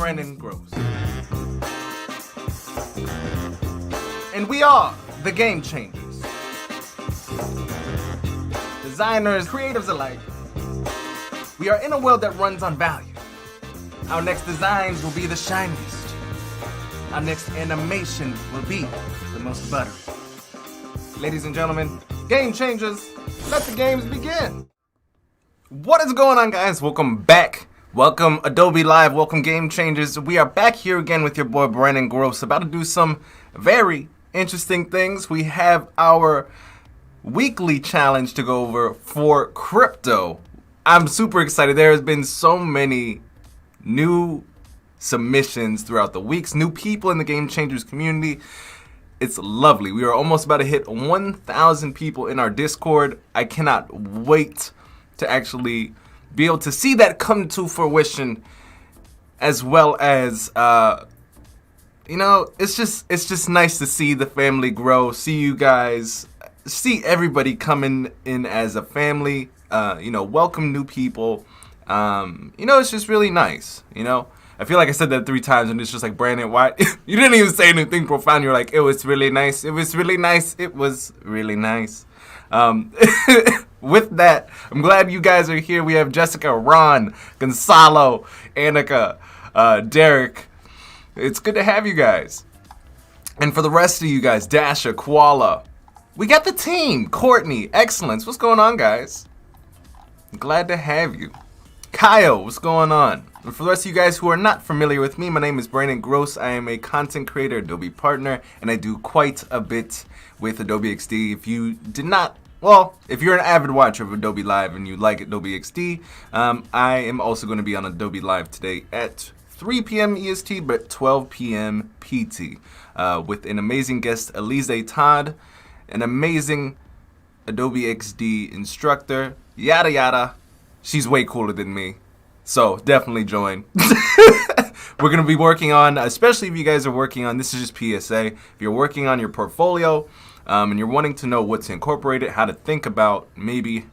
Brandon Groce. And we are the Game Changers. Designers, creatives alike. We are in a world that runs on value. Our next designs will be the shiniest. Our next animation will be the most buttery. Ladies and gentlemen, Game Changers, let the games begin. What is going on, guys? Welcome back. Welcome Adobe Live. Welcome Game Changers. We are back here again with your boy Brandon Groce, about to do some very interesting things. We have our weekly challenge to go over for crypto. I'm super excited. There has been so many new submissions throughout the weeks, new people in the Game Changers community. It's lovely. We are almost about to hit 1,000 people in our Discord. I cannot wait to actually be able to see that come to fruition, as well as it's just nice to see the family grow, see you guys, see everybody coming in as a family, welcome new people. It's just really nice. I feel like I said that 3 times and it's just like, Brandon, why? You didn't even say anything profound. You're like, it was really nice. It was really nice. It was really nice. With that, I'm glad you guys are here. We have Jessica, Ron, Gonzalo, Annika, Derek. It's good to have you guys. And for the rest of you guys, Dasha, Koala. We got the team. Courtney, Excellence. What's going on, guys? Glad to have you. Kyle, what's going on? And for the rest of you guys who are not familiar with me, my name is Brandon Groce. I am a content creator, Adobe partner, and I do quite a bit with Adobe XD. If you did not, if you're an avid watcher of Adobe Live and you like Adobe XD, I am also going to be on Adobe Live today at 3 p.m. EST, but 12 p.m. PT, with an amazing guest, Elise Todd, an amazing Adobe XD instructor, yada yada. She's way cooler than me, so definitely join. We're going to be working on, especially if you guys are working on, this is just PSA, if you're working on your portfolio and you're wanting to know what to incorporate it, how to think about maybe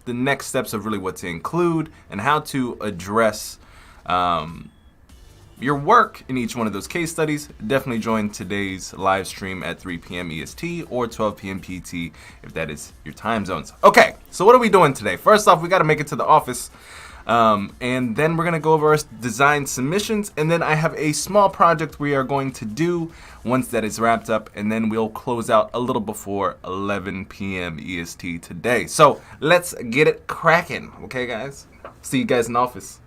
the next steps of really what to include and how to address your work in each one of those case studies, definitely join today's live stream at 3 p.m. EST or 12 p.m. PT if that is your time zones. Okay, so what are we doing today? First off, we got to make it to the office, and then we're going to go over our design submissions, and then I have a small project we are going to do once that is wrapped up, and then we'll close out a little before 11 p.m. EST today. So let's get it cracking, okay, guys? See you guys in the office.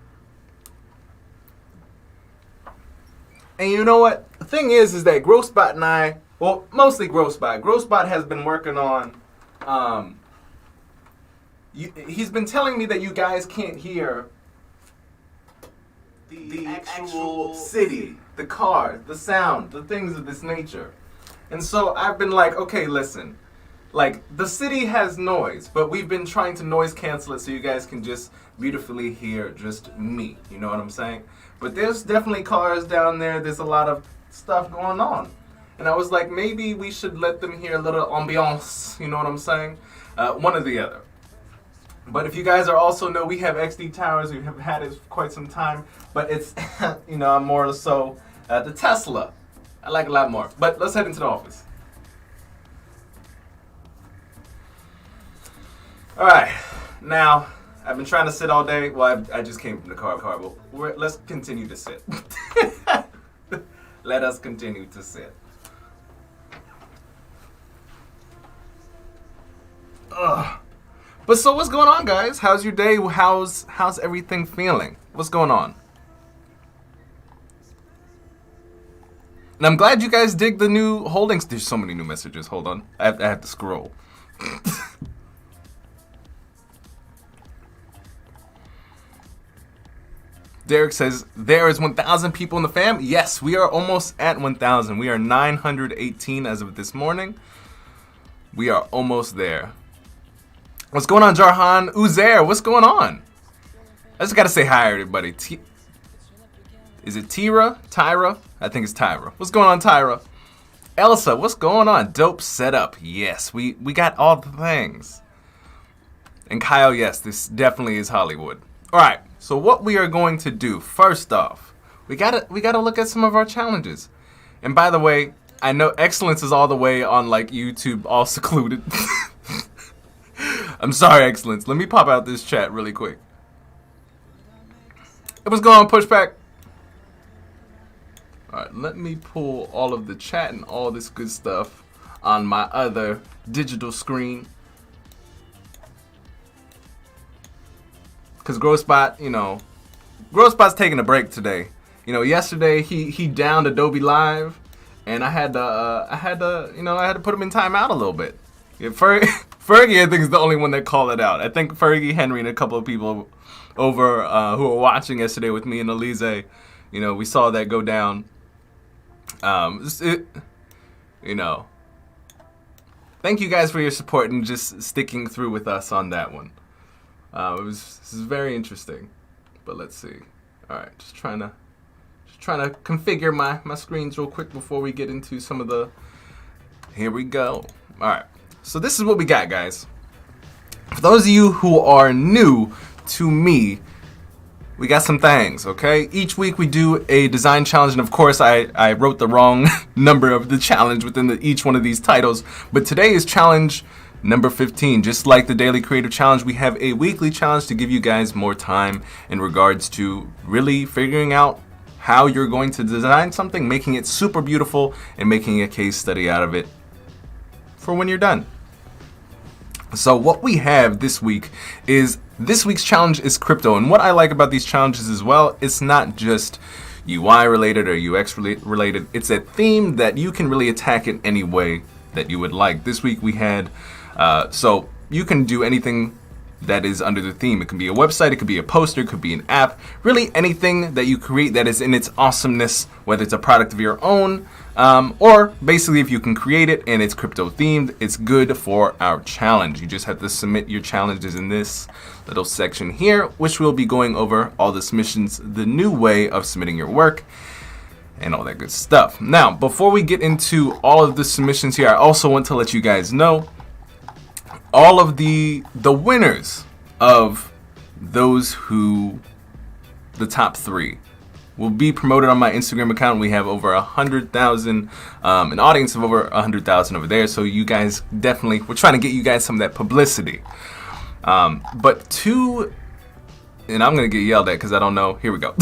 And you know what? The thing is that GroceBot and I, mostly GroceBot has been working on, he's been telling me that you guys can't hear the actual city, the cars, the sound, the things of this nature. And so I've been like, okay, listen, like the city has noise, but we've been trying to noise cancel it so you guys can just beautifully hear just me, you know what I'm saying? But there's definitely cars down there. There's a lot of stuff going on. And I was like, maybe we should let them hear a little ambiance, you know what I'm saying? One or the other. But if you guys are also know, we have XD Towers. We have had it for quite some time. But it's, I'm more so the Tesla. I like a lot more. But let's head into the office. All right. Now, I've been trying to sit all day. Well, I just came from the car, but let's continue to sit. Let us continue to sit. Ugh. But so what's going on, guys? How's your day? How's everything feeling? What's going on? And I'm glad you guys dig the new holdings. There's so many new messages. Hold on. I have to scroll. Derek says, there is 1,000 people in the fam. Yes, we are almost at 1,000. We are 918 as of this morning. We are almost there. What's going on, Jarhan? Uzair, what's going on? I just got to say hi, everybody. Is it Tyra? Tyra? I think it's Tyra. What's going on, Tyra? Elsa, what's going on? Dope setup. Yes, we got all the things. And Kyle, yes, this definitely is Hollywood. All right, so what we are going to do, first off, we gotta look at some of our challenges. And by the way, I know Excellence is all the way on like YouTube, all secluded. I'm sorry, Excellence. Let me pop out this chat really quick. What's going on, Pushback? Alright, let me pull all of the chat and all this good stuff on my other digital screen. Because Groce, you know, Groce's taking a break today. You know, yesterday he downed Adobe Live, and I had to put him in timeout a little bit. Yeah, Fergie, I think, is the only one that called it out. I think Fergie, Henry, and a couple of people over who were watching yesterday with me and Elise, you know, we saw that go down. You know, thank you guys for your support and just sticking through with us on that one. This is very interesting. But let's see. All right, just trying to configure my screens real quick before we get into some of the. Here we go. All right. So this is what we got, guys. For those of you who are new to me, we got some things, okay? Each week we do a design challenge, and of course I wrote the wrong number of the challenge within each one of these titles. But today is challenge number 15. Just like the Daily Creative Challenge, we have a weekly challenge to give you guys more time in regards to really figuring out how you're going to design something, making it super beautiful, and making a case study out of it for when you're done. So what we have this week is, this week's challenge is crypto. And what I like about these challenges as well, it's not just UI related or UX related. It's a theme that you can really attack in any way that you would like. This week we had, so you can do anything that is under the theme. It can be a website, it could be a poster, it could be an app, really anything that you create that is in its awesomeness, whether it's a product of your own, or basically if you can create it and it's crypto themed, it's good for our challenge. You just have to submit your challenges in this little section here, which we'll be going over all the submissions, the new way of submitting your work, and all that good stuff. Now, before we get into all of the submissions here, I also want to let you guys know all of the winners of those who, the top 3, will be promoted on my Instagram account. We have over 100,000, an audience of over 100,000 over there. So you guys definitely, we're trying to get you guys some of that publicity. But 2, and I'm going to get yelled at because I don't know. Here we go.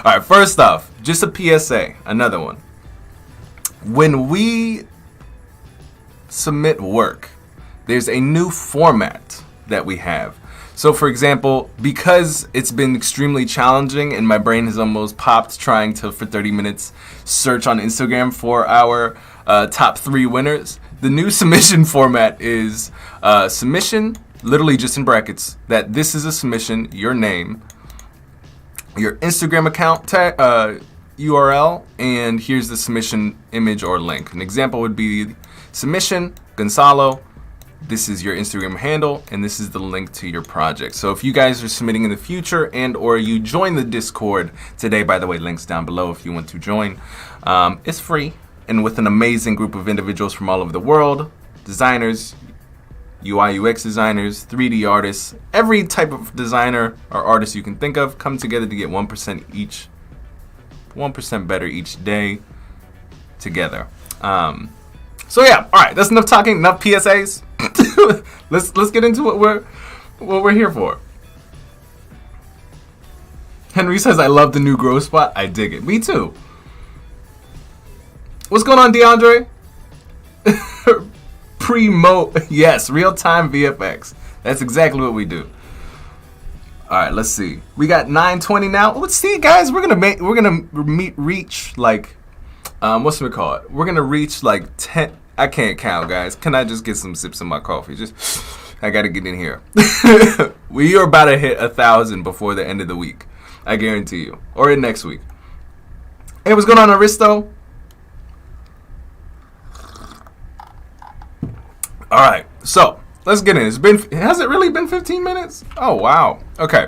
All right, first off, just a PSA, another one. When we submit work, there's a new format that we have. So for example, because it's been extremely challenging and my brain has almost popped trying to, for 30 minutes, search on Instagram for our top 3 winners, the new submission format is submission, literally just in brackets, that this is a submission, your name, your Instagram account URL, and here's the submission image or link. An example would be submission, Gonzalo, this is your Instagram handle, and this is the link to your project. So if you guys are submitting in the future and or you join the Discord today, by the way, links down below if you want to join. It's free, and with an amazing group of individuals from all over the world, designers, UI UX designers, 3D artists, every type of designer or artist you can think of come together to get 1% each, 1% better each day together. So yeah, all right, that's enough talking, enough PSAs. let's get into what we're here for. Henry says, I love the new Groce spot. I dig it. Me too. What's going on, DeAndre? Yes, real-time VFX. That's exactly what we do. All right, let's see. We got 9:20 now. Let's see, guys. We're gonna reach like, what's we call it? We're gonna reach like 10. I can't count, guys. Can I just get some sips of my coffee? I gotta get in here. We are about to hit 1,000 before the end of the week. I guarantee you, or in next week. Hey, what's going on, Aristo? All right, so let's get in. Has it really been 15 minutes? Oh, wow. Okay,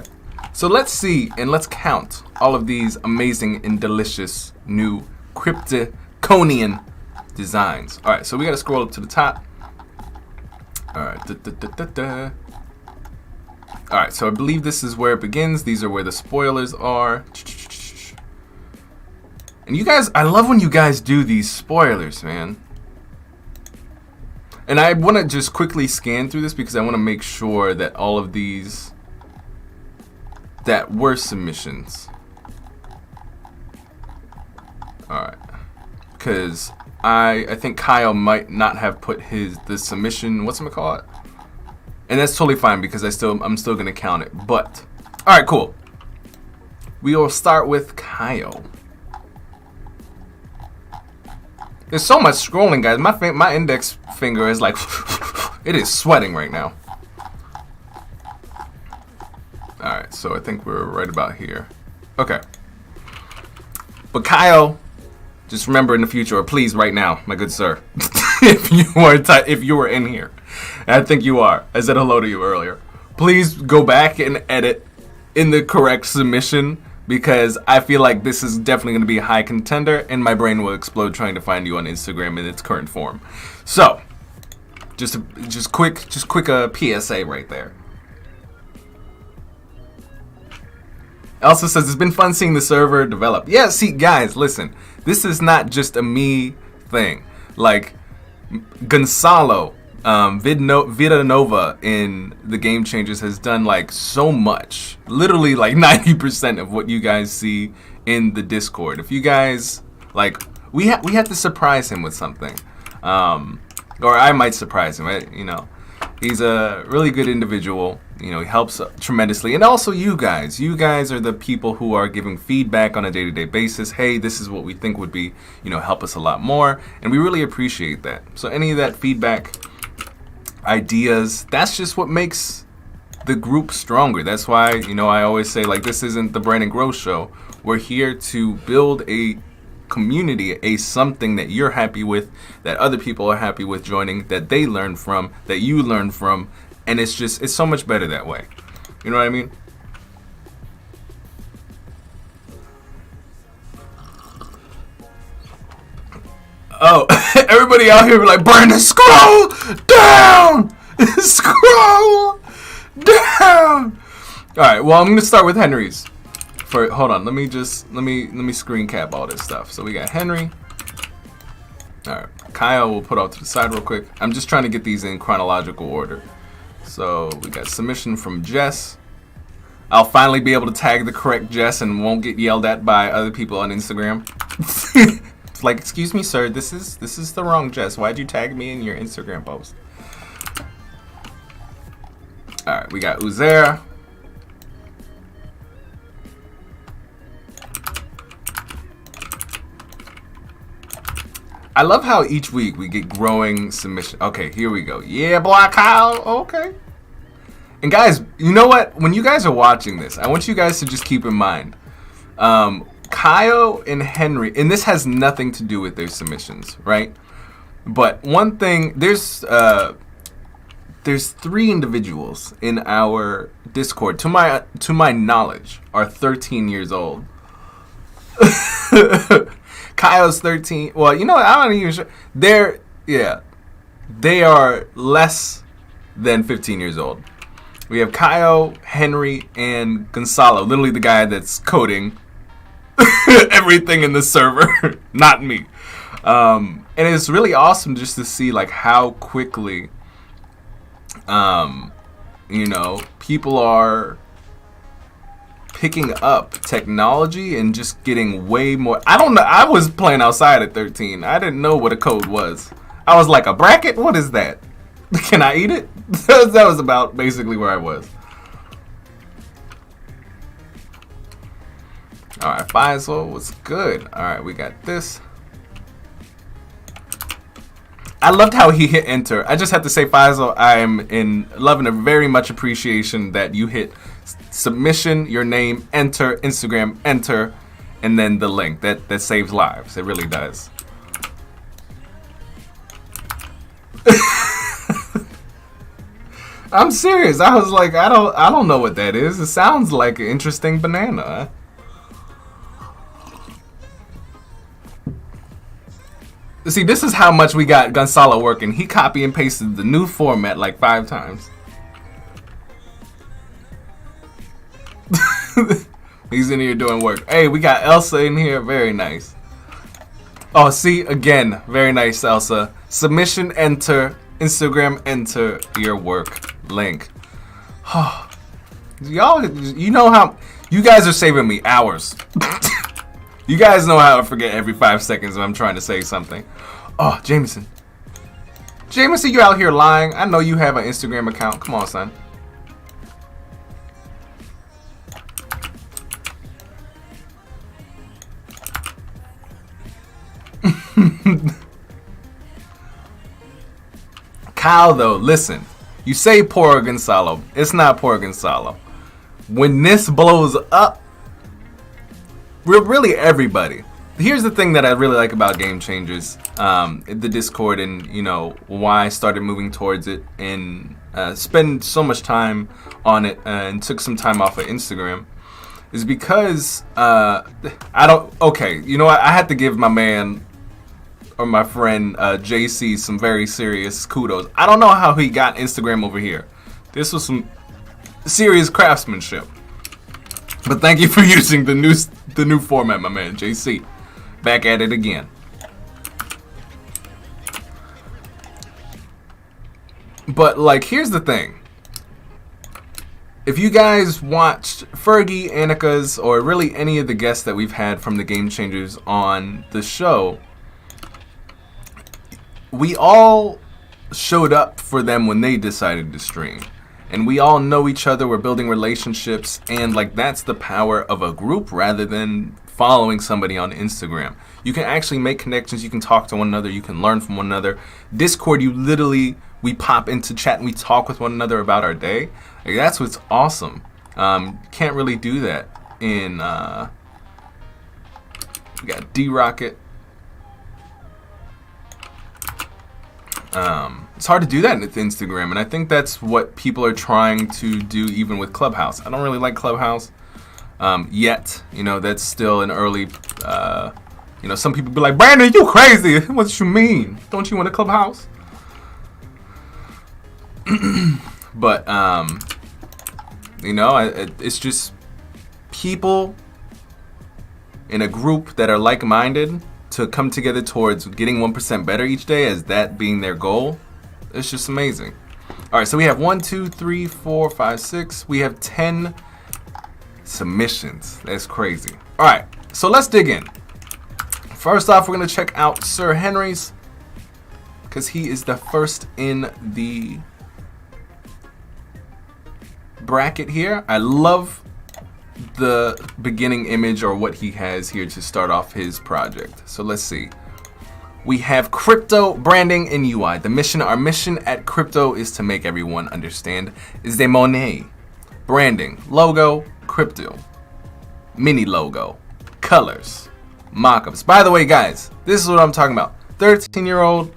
so let's see and let's count all of these amazing and delicious new Crypticonian designs. All right, so we got to scroll up to the top. All right. All right, so I believe this is where it begins. These are where the spoilers are. And you guys, I love when you guys do these spoilers, man. And I want to just quickly scan through this because I want to make sure that all of these that were submissions. Alright. Because I think Kyle might not have put the submission, what's it call it? And that's totally fine because I'm still gonna count it. But alright, cool. We will start with Kyle. There's so much scrolling, guys. My index finger is like it is sweating right now. Alright, so I think we're right about here. Okay. But Kyle, just remember in the future, or please right now, my good sir, if you were in here, and I think you are, I said hello to you earlier, please go back and edit in the correct submission, because I feel like this is definitely going to be a high contender, and my brain will explode trying to find you on Instagram in its current form. So, just quick PSA right there. Also says it's been fun seeing the server develop. Yeah, see, guys, listen, this is not just a me thing. Like Gonzalo, Vidanova in the Game Changers has done like so much, literally like 90% of what you guys see in the Discord. If you guys like, we have to surprise him with something, or I might surprise him. You know, he's a really good individual. You know, he helps tremendously. And also you guys are the people who are giving feedback on a day-to-day basis. Hey, this is what we think would be, you know, help us a lot more. And we really appreciate that. So any of that feedback, ideas, that's just what makes the group stronger. That's why, you know, I always say, like, this isn't the Brandon Groce show. We're here to build a community, something that you're happy with, that other people are happy with joining, that they learn from, that you learn from. And it's so much better that way. You know what I mean? Oh, everybody out here be like, Brandon, scroll down! Scroll down! Alright, well, I'm going to start with Henry's. Hold on, let me screen cap all this stuff. So we got Henry. Alright, Kyle will put off to the side real quick. I'm just trying to get these in chronological order. So we got submission from Jess. I'll finally be able to tag the correct Jess and won't get yelled at by other people on Instagram. It's like, excuse me, sir, this is the wrong Jess. Why'd you tag me in your Instagram post? All right, we got Uzair. I love how each week we get growing submission. Okay, here we go. Yeah, boy, Kyle. Okay. And guys, you know what? When you guys are watching this, I want you guys to just keep in mind, Kyle and Henry, and this has nothing to do with their submissions, right? But one thing, there's 3 individuals in our Discord, to my knowledge, are 13 years old. Kyle's 13. Well, you know what? I'm not even sure. They are less than 15 years old. We have Kyle, Henry, and Gonzalo. Literally the guy that's coding everything in the server, not me. And it's really awesome just to see like how quickly, you know, people are picking up technology and just getting way more. I don't know. I was playing outside at 13. I didn't know what a code was. I was like, a bracket? What is that? Can I eat it? That was about basically where I was. Alright, Faisal, what's good? Alright, we got this. I loved how he hit enter. I just have to say, Faisal, I am in love and a very much appreciation that you hit submission, your name, enter, Instagram, enter, and then the link. That saves lives. It really does. I'm serious. I was like, I don't know what that is. It sounds like an interesting banana. See, this is how much we got Gonzalo working. He copy and pasted the new format like 5 times. He's in here doing work. Hey, we got Elsa in here. Very nice. Oh, see, again, very nice, Elsa. Submission, enter. Instagram, enter your work link. Y'all, you know how, you guys are saving me hours. You guys know how I forget every 5 seconds when I'm trying to say something. Oh, Jameson. Jameson, you out here lying. I know you have an Instagram account. Come on, son. Kyle, though, listen. You say poor Gonzalo. It's not poor Gonzalo. When this blows up, really everybody. Here's the thing that I really like about Game Changers, the Discord, and you know why I started moving towards it and spend so much time on it and took some time off of Instagram, is because I don't. Okay, you know what? I had to give my man or my friend JC some very serious kudos. I don't know how he got Instagram over here. This was some serious craftsmanship. But thank you for using the new format, my man JC. Back at it again. But like, here's the thing. If you guys watched Fergie, Annika's, or really any of the guests that we've had from the Game Changers on the show, we all showed up for them when they decided to stream. And we all know each other, we're building relationships, and like that's the power of a group rather than following somebody on Instagram. You can actually make connections, you can talk to one another, you can learn from one another. Discord, we pop into chat and we talk with one another about our day. Like, that's what's awesome. Can't really do that in, we got D-Rocket. It's hard to do that with Instagram, and I think that's what people are trying to do even with Clubhouse. I don't really like Clubhouse yet. You know, that's still an early, you know, some people be like, Brandon, you crazy. What you mean? Don't you want a Clubhouse? But, you know, it's just people in a group that are like-minded to come together towards getting 1% better each day, as that being their goal. It's just amazing. All right, so we have 1, 2, 3, 4, 5, 6. We have 10 submissions. That's crazy. All right, so let's dig in. First off, we're gonna check out Sir Henry's, because he is the first in the bracket here. I love the beginning image, or what he has here to start off his project. So let's see. We have crypto branding and UI. Our mission at Crypto is to make everyone understand is the money. Branding, logo, crypto, mini logo, colors, mockups. By the way, guys, this is what I'm talking about. 13-year-old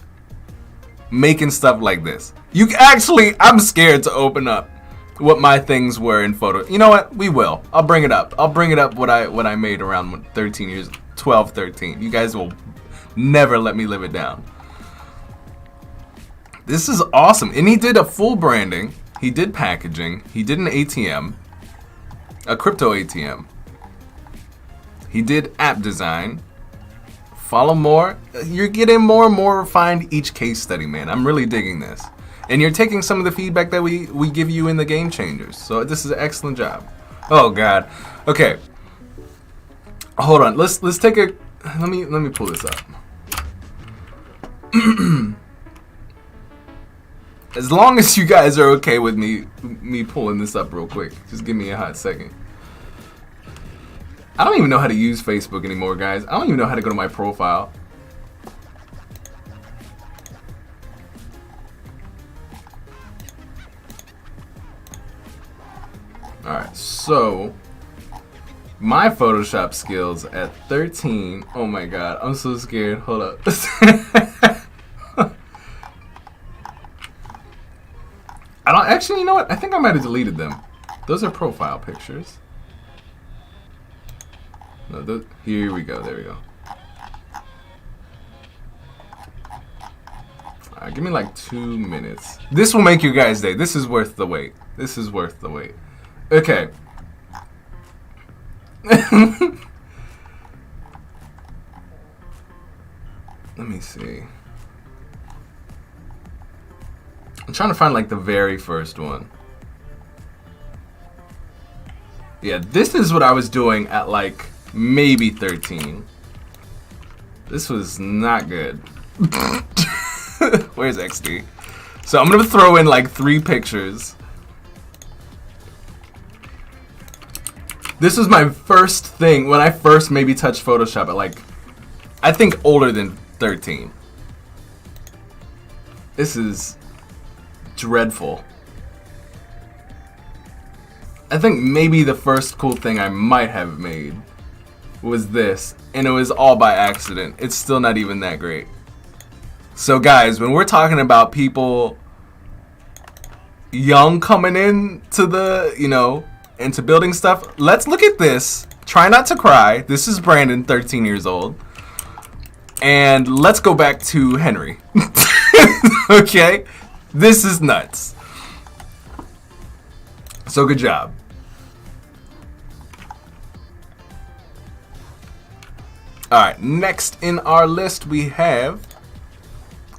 making stuff like this. You actually, I'm scared to open up what my things were in photo. You know what? We will. I'll bring it up. I'll bring it up what I made around 13 years, 12, 13. You guys will never let me live it down. This is awesome. And he did a full branding. He did packaging. He did an ATM, a crypto ATM. He did app design. Follow more. You're getting more and more refined each case study, man. I'm really digging this. And you're taking some of the feedback that we give you in the Game Changers. So this is an excellent job. Oh God. Okay. Hold on. Let's take a. Let me pull this up. As long as you guys are okay with me pulling this up real quick, just give me a hot second. I don't even know how to use Facebook anymore, guys. I don't even know how to go to my profile. Alright, so my Photoshop skills at 13. Oh my God, I'm so scared. Hold up. I don't actually, you know what? I think I might have deleted them. Those are profile pictures. No, here we go. There we go. Alright, give me like 2 minutes. This will make your guys' day. This is worth the wait. This is worth the wait. Okay. see. I'm trying to find like the very first one. Yeah, this is what I was doing at like maybe 13. This was not good. Where's XD? So I'm gonna throw in like 3 pictures. This was my first thing when I first maybe touched Photoshop at like, I think older than 13. This is dreadful. I think maybe the first cool thing I might have made was this, and it was all by accident. It's still not even that great. So guys, when we're talking about people young coming in to the, you know, into building stuff, let's look at this. Try not to cry. This is Brandon, 13 years old. And let's go back to Henry. Okay? This is nuts. So good job. Alright, next in our list we have...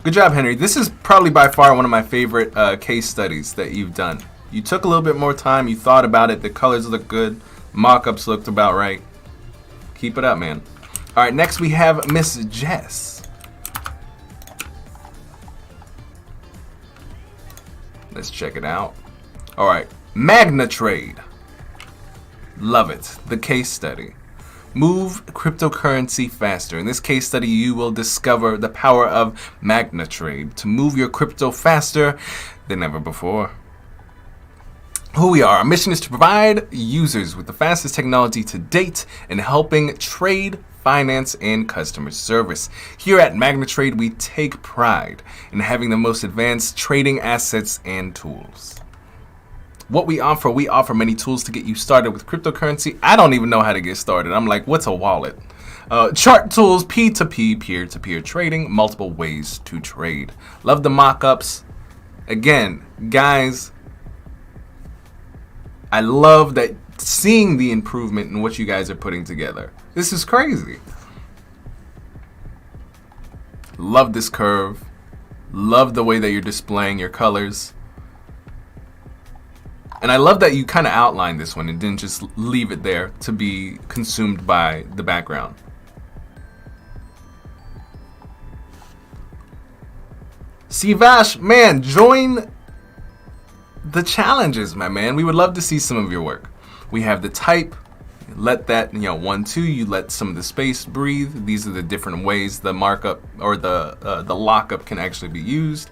Good job, Henry. This is probably by far one of my favorite case studies that you've done. You took a little bit more time, you thought about it, the colors look good, mock-ups looked about right. Keep it up, man. Alright, next we have Miss Jess. Let's check it out. Alright, Magna Trade. Love it. The case study. Move cryptocurrency faster. In this case study, you will discover the power of Magna Trade to move your crypto faster than ever before. Who we are. Our mission is to provide users with the fastest technology to date in helping trade, finance, and customer service. Here at Magna Trade, we take pride in having the most advanced trading assets and tools. What we offer many tools to get you started with cryptocurrency. I don't even know how to get started. I'm like, what's a wallet? Chart tools, P2P, peer-to-peer trading, multiple ways to trade. Love the mock-ups. Again, guys, I love that seeing the improvement in what you guys are putting together. This is crazy. Love this curve. Love the way that you're displaying your colors. And I love that you kind of outlined this one and didn't just leave it there to be consumed by the background. Sivash, man, join the challenges, my man. We would love to see some of your work. We have the type. Let that, 1, 2, you let some of the space breathe. These are the different ways the markup or the lockup can actually be used.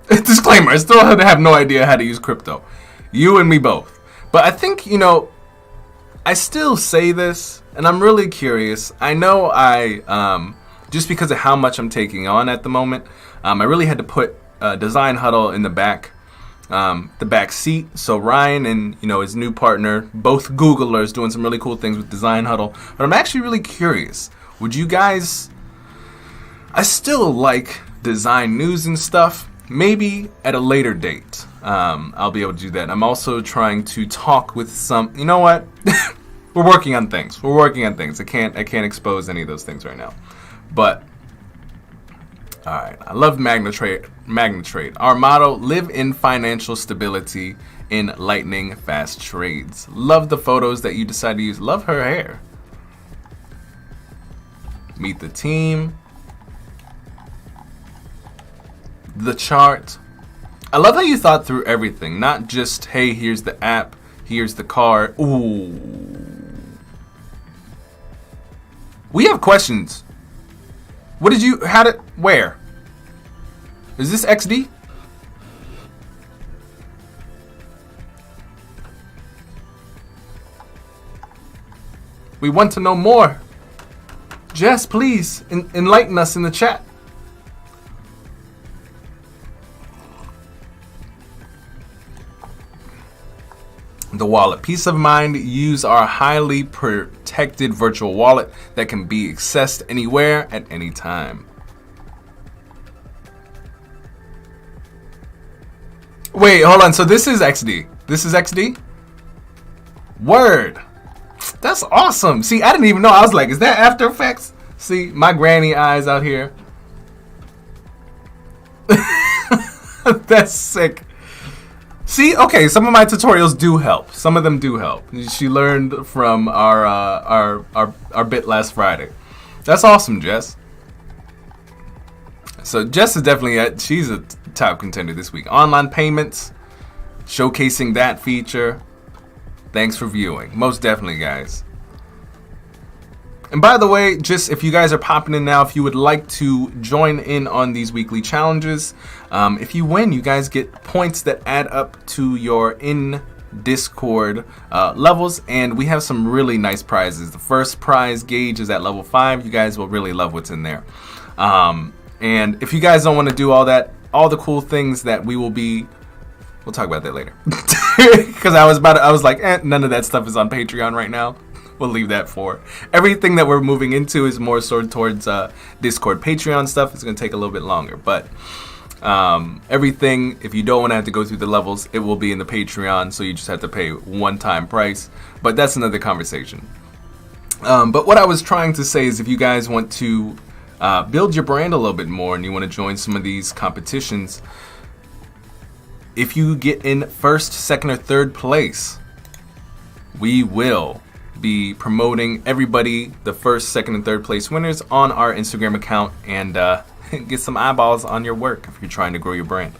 Disclaimer, I still have no idea how to use crypto. You and me both. But I think, I still say this, and I'm really curious. I know just because of how much I'm taking on at the moment, I really had to put Design Huddle in the back seat. So Ryan and, his new partner, both Googlers, doing some really cool things with Design Huddle. But I'm actually really curious. Would you guys... I still like design news and stuff. Maybe at a later date, I'll be able to do that. I'm also trying to talk with some. You know what? We're working on things. I can't expose any of those things right now. But all right, I love Magna Trade. Our motto: live in financial stability in lightning fast trades. Love the photos that you decide to use. Love her hair. Meet the team. The chart. I love how you thought through everything, not just, hey, here's the app, here's the card. Ooh. We have questions. What did you, where? Is this XD? We want to know more. Jess, please enlighten us in the chat. The wallet. Peace of mind. Use our highly protected virtual wallet that can be accessed anywhere at any time. Wait, hold on. So this is XD. This is XD? Word. That's awesome. See, I didn't even know. I was like, is that After Effects? See, my granny eyes out here. That's sick. See, okay, some of my tutorials do help. Some of them do help. She learned from our bit last Friday. That's awesome, Jess. So Jess is definitely she's a top contender this week. Online payments, showcasing that feature. Thanks for viewing. Most definitely, guys. And by the way, just if you guys are popping in now, if you would like to join in on these weekly challenges, if you win, you guys get points that add up to your in Discord levels, and we have some really nice prizes. The first prize gauge is at level 5. You guys will really love what's in there. And if you guys don't want to do all that, all the cool things that we'll talk about that later. Because I was like, none of that stuff is on Patreon right now. We'll leave that for everything that we're moving into is more sort towards Discord. Patreon stuff is going to take a little bit longer, but everything, if you don't want to have to go through the levels, it will be in the Patreon, so you just have to pay one-time price. But that's another conversation. But what I was trying to say is if you guys want to build your brand a little bit more and you want to join some of these competitions, if you get in first, second, or third place, we will be promoting everybody, the first, second, and third place winners, on our Instagram account, and get some eyeballs on your work if you're trying to grow your brand.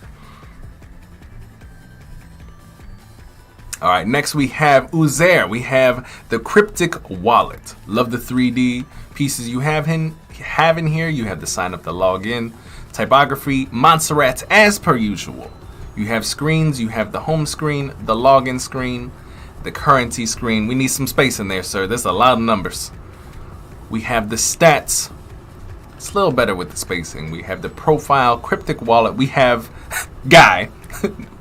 All right, next we have Uzair. We have the Cryptic Wallet. Love the 3D pieces you have in here. You have the sign up, the login, typography, Montserrat as per usual. You have screens. You have the home screen, the login screen, the currency screen. We need some space in there, sir. There's a lot of numbers. We have the stats. It's a little better with the spacing. We have the profile, Cryptic Wallet. We have Guy,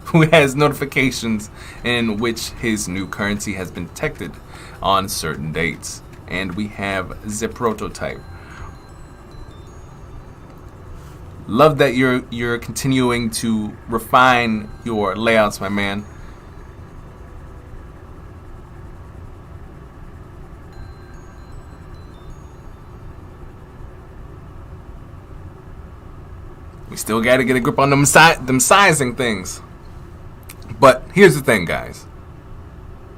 who has notifications in which his new currency has been detected on certain dates. And we have the prototype. Love that you're continuing to refine your layouts, my man. We still got to get a grip on them sizing things. But here's the thing, guys.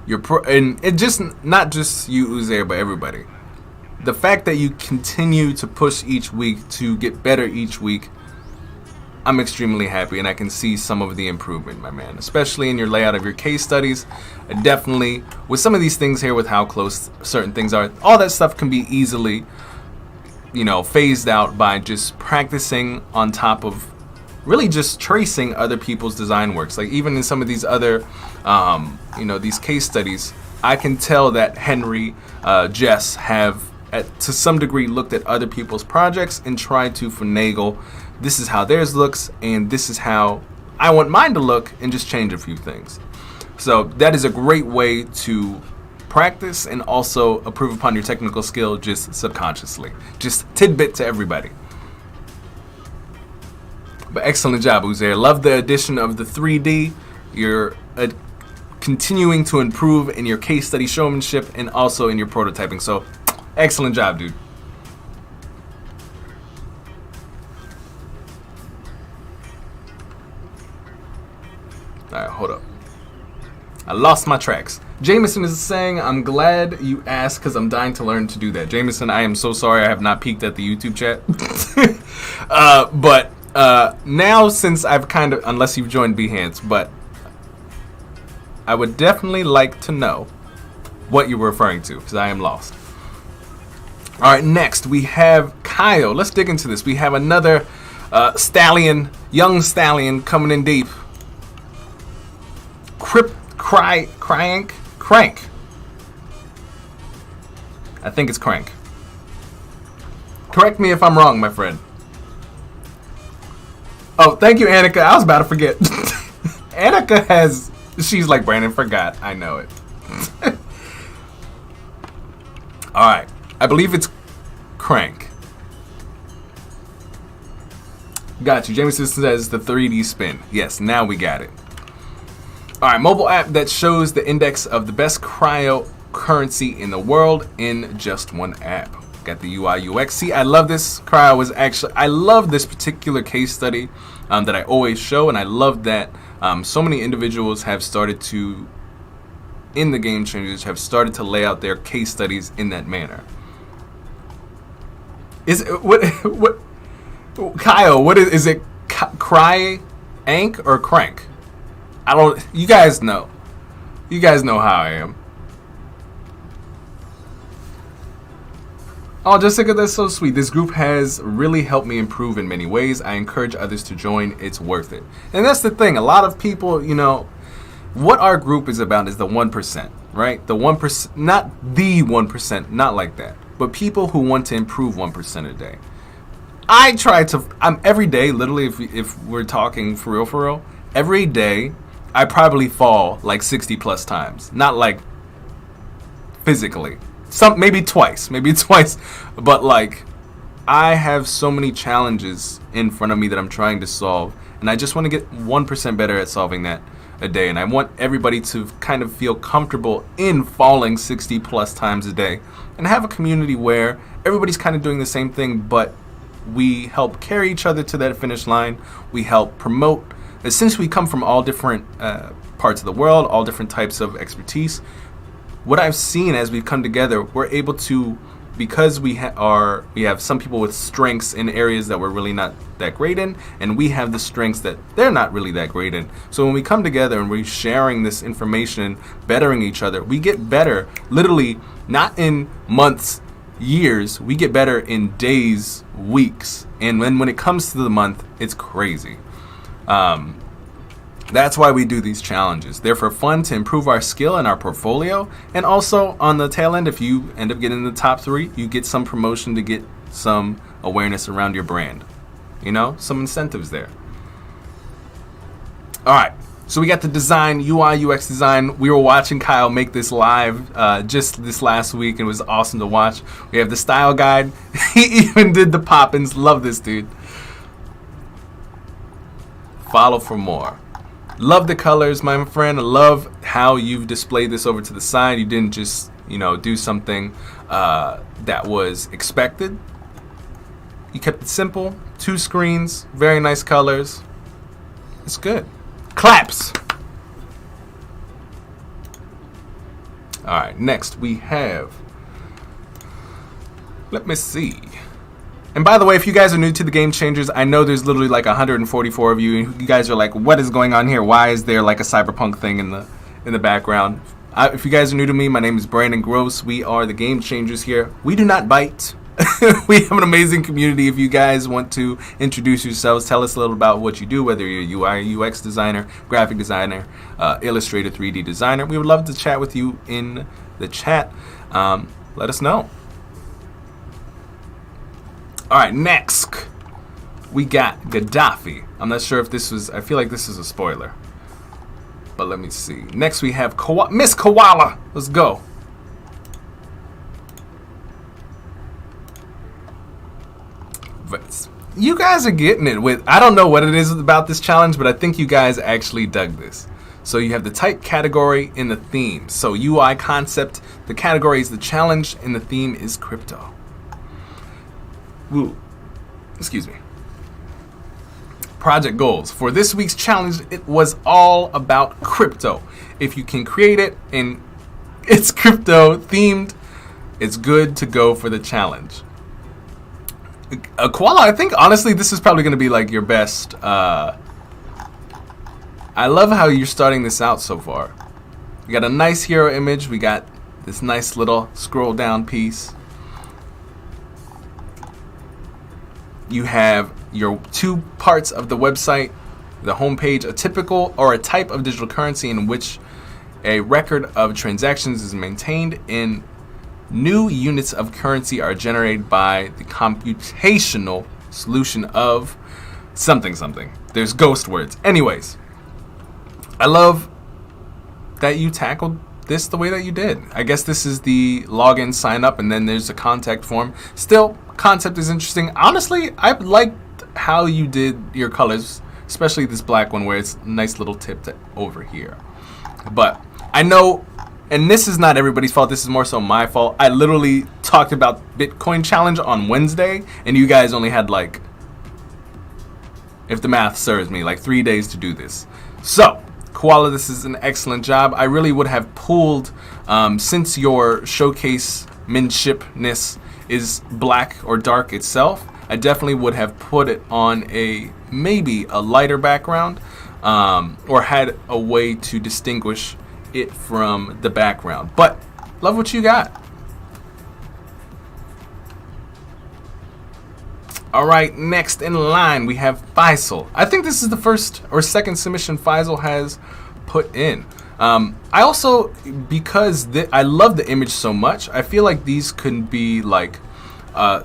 And it just not just you, Uzair, but everybody. The fact that you continue to push each week to get better each week, I'm extremely happy, and I can see some of the improvement, my man. Especially in your layout of your case studies. Definitely, with some of these things here, with how close certain things are, all that stuff can be easily, phased out by just practicing on top of really just tracing other people's design works. Like even in some of these other, these case studies, I can tell that Henry, Jess have to some degree looked at other people's projects and tried to finagle, this is how theirs looks and this is how I want mine to look, and just change a few things. So that is a great way to practice and also improve upon your technical skill just subconsciously. Just tidbit to everybody. But excellent job, Uzair. Love the addition of the 3D. You're continuing to improve in your case study showmanship and also in your prototyping. So excellent job, dude. All right, hold up. I lost my tracks. Jameson is saying, I'm glad you asked because I'm dying to learn to do that. Jameson, I am so sorry I have not peeked at the YouTube chat. But now since I've kind of, unless you've joined Behance, but I would definitely like to know what you were referring to because I am lost. All right, next we have Kyle. Let's dig into this. We have another young stallion coming in deep. Crank. I think it's Crank. Correct me if I'm wrong, my friend. Oh, thank you, Annika. I was about to forget. Annika she's like, Brandon forgot. I know it. All right. I believe it's Crank. Got you. Jameson says the 3D spin. Yes, now we got it. All right, mobile app that shows the index of the best cryptocurrency in the world in just one app. Got the UI UX. See, I love this. I love this particular case study that I always show, and I love that so many individuals have started to, in the Game Changers, have started to lay out their case studies in that manner. Is it, what Kyle? What is it? Cry, Ank or Crank? I don't. You guys know. You guys know how I am. Oh, Jessica, that's so sweet. This group has really helped me improve in many ways. I encourage others to join. It's worth it. And that's the thing. A lot of people, you know, what our group is about is the 1%, right? The 1%, not the 1%, not like that, but people who want to improve 1% a day. I'm every day, literally, if we're talking for real, every day, I probably fall like 60 plus times. Not like physically. Maybe twice, but like I have so many challenges in front of me that I'm trying to solve, and I just want to get 1% better at solving that a day. And I want everybody to kind of feel comfortable in falling 60 plus times a day and have a community where everybody's kind of doing the same thing, but we help carry each other to that finish line. We help promote, since we come from all different parts of the world, all different types of expertise. What I've seen as we've come together, we're able to, because we have some people with strengths in areas that we're really not that great in, and we have the strengths that they're not really that great in. So when we come together and we're sharing this information, bettering each other, we get better, literally not in months, years, we get better in days, weeks. And when it comes to the month, it's crazy. That's why we do these challenges. They're for fun, to improve our skill and our portfolio. And also on the tail end, if you end up getting in the top 3, you get some promotion to get some awareness around your brand. You know, some incentives there. All right. So we got the design, UI, UX design. We were watching Kyle make this live just this last week. It was awesome to watch. We have the style guide. He even did the pop-ins. Love this dude. Follow for more. Love the colors, my friend. I love how you've displayed this over to the side. You didn't just, you know, do something that was expected. You kept it simple. 2 screens, very nice colors. It's good. Claps. All right, next we have, let me see. And by the way, if you guys are new to the Game Changers, I know there's literally like 144 of you, and you guys are like, what is going on here? Why is there like a cyberpunk thing in the background? If you guys are new to me, my name is Brandon Groce. We are the Game Changers here. We do not bite. We have an amazing community. If you guys want to introduce yourselves, tell us a little about what you do, whether you're a UI, UX designer, graphic designer, Illustrator, 3D designer. We would love to chat with you in the chat. Let us know. All right, next we got Gaddafi. I'm not sure if this was, I feel like this is a spoiler, but let me see. Next we have Miss Koala. Let's go. But you guys are getting it with, I don't know what it is about this challenge, but I think you guys actually dug this. So you have the type, category, and the theme. So UI concept, the category is the challenge, and the theme is crypto. Woo. Excuse me. Project goals. For this week's challenge, it was all about crypto. If you can create it and it's crypto themed, it's good to go for the challenge. Koala, I think honestly this is probably going to be like your best. I love how you're starting this out so far. We got a nice hero image. We got this nice little scroll down piece. You have your 2 parts of the website, the homepage, a typical or a type of digital currency in which a record of transactions is maintained, and new units of currency are generated by the computational solution of something something. There's ghost words. Anyways, I love that you tackled this the way that you did. I guess this is the login, sign up, and then there's a contact form. Still, concept is interesting. Honestly, I liked how you did your colors, especially this black one where it's a nice little tip over here. But I know, and this is not everybody's fault, this is more so my fault. I literally talked about Bitcoin challenge on Wednesday, and you guys only had like, if the math serves me, like 3 days to do this. So, Koala, this is an excellent job. I really would have pulled, since your showcasemanshipness is black or dark itself, I definitely would have put it on maybe a lighter background, or had a way to distinguish it from the background. But love what you got. All right, next in line we have Faisal. I think this is the first or second submission Faisal has put in. I also, because I love the image so much, I feel like these could be like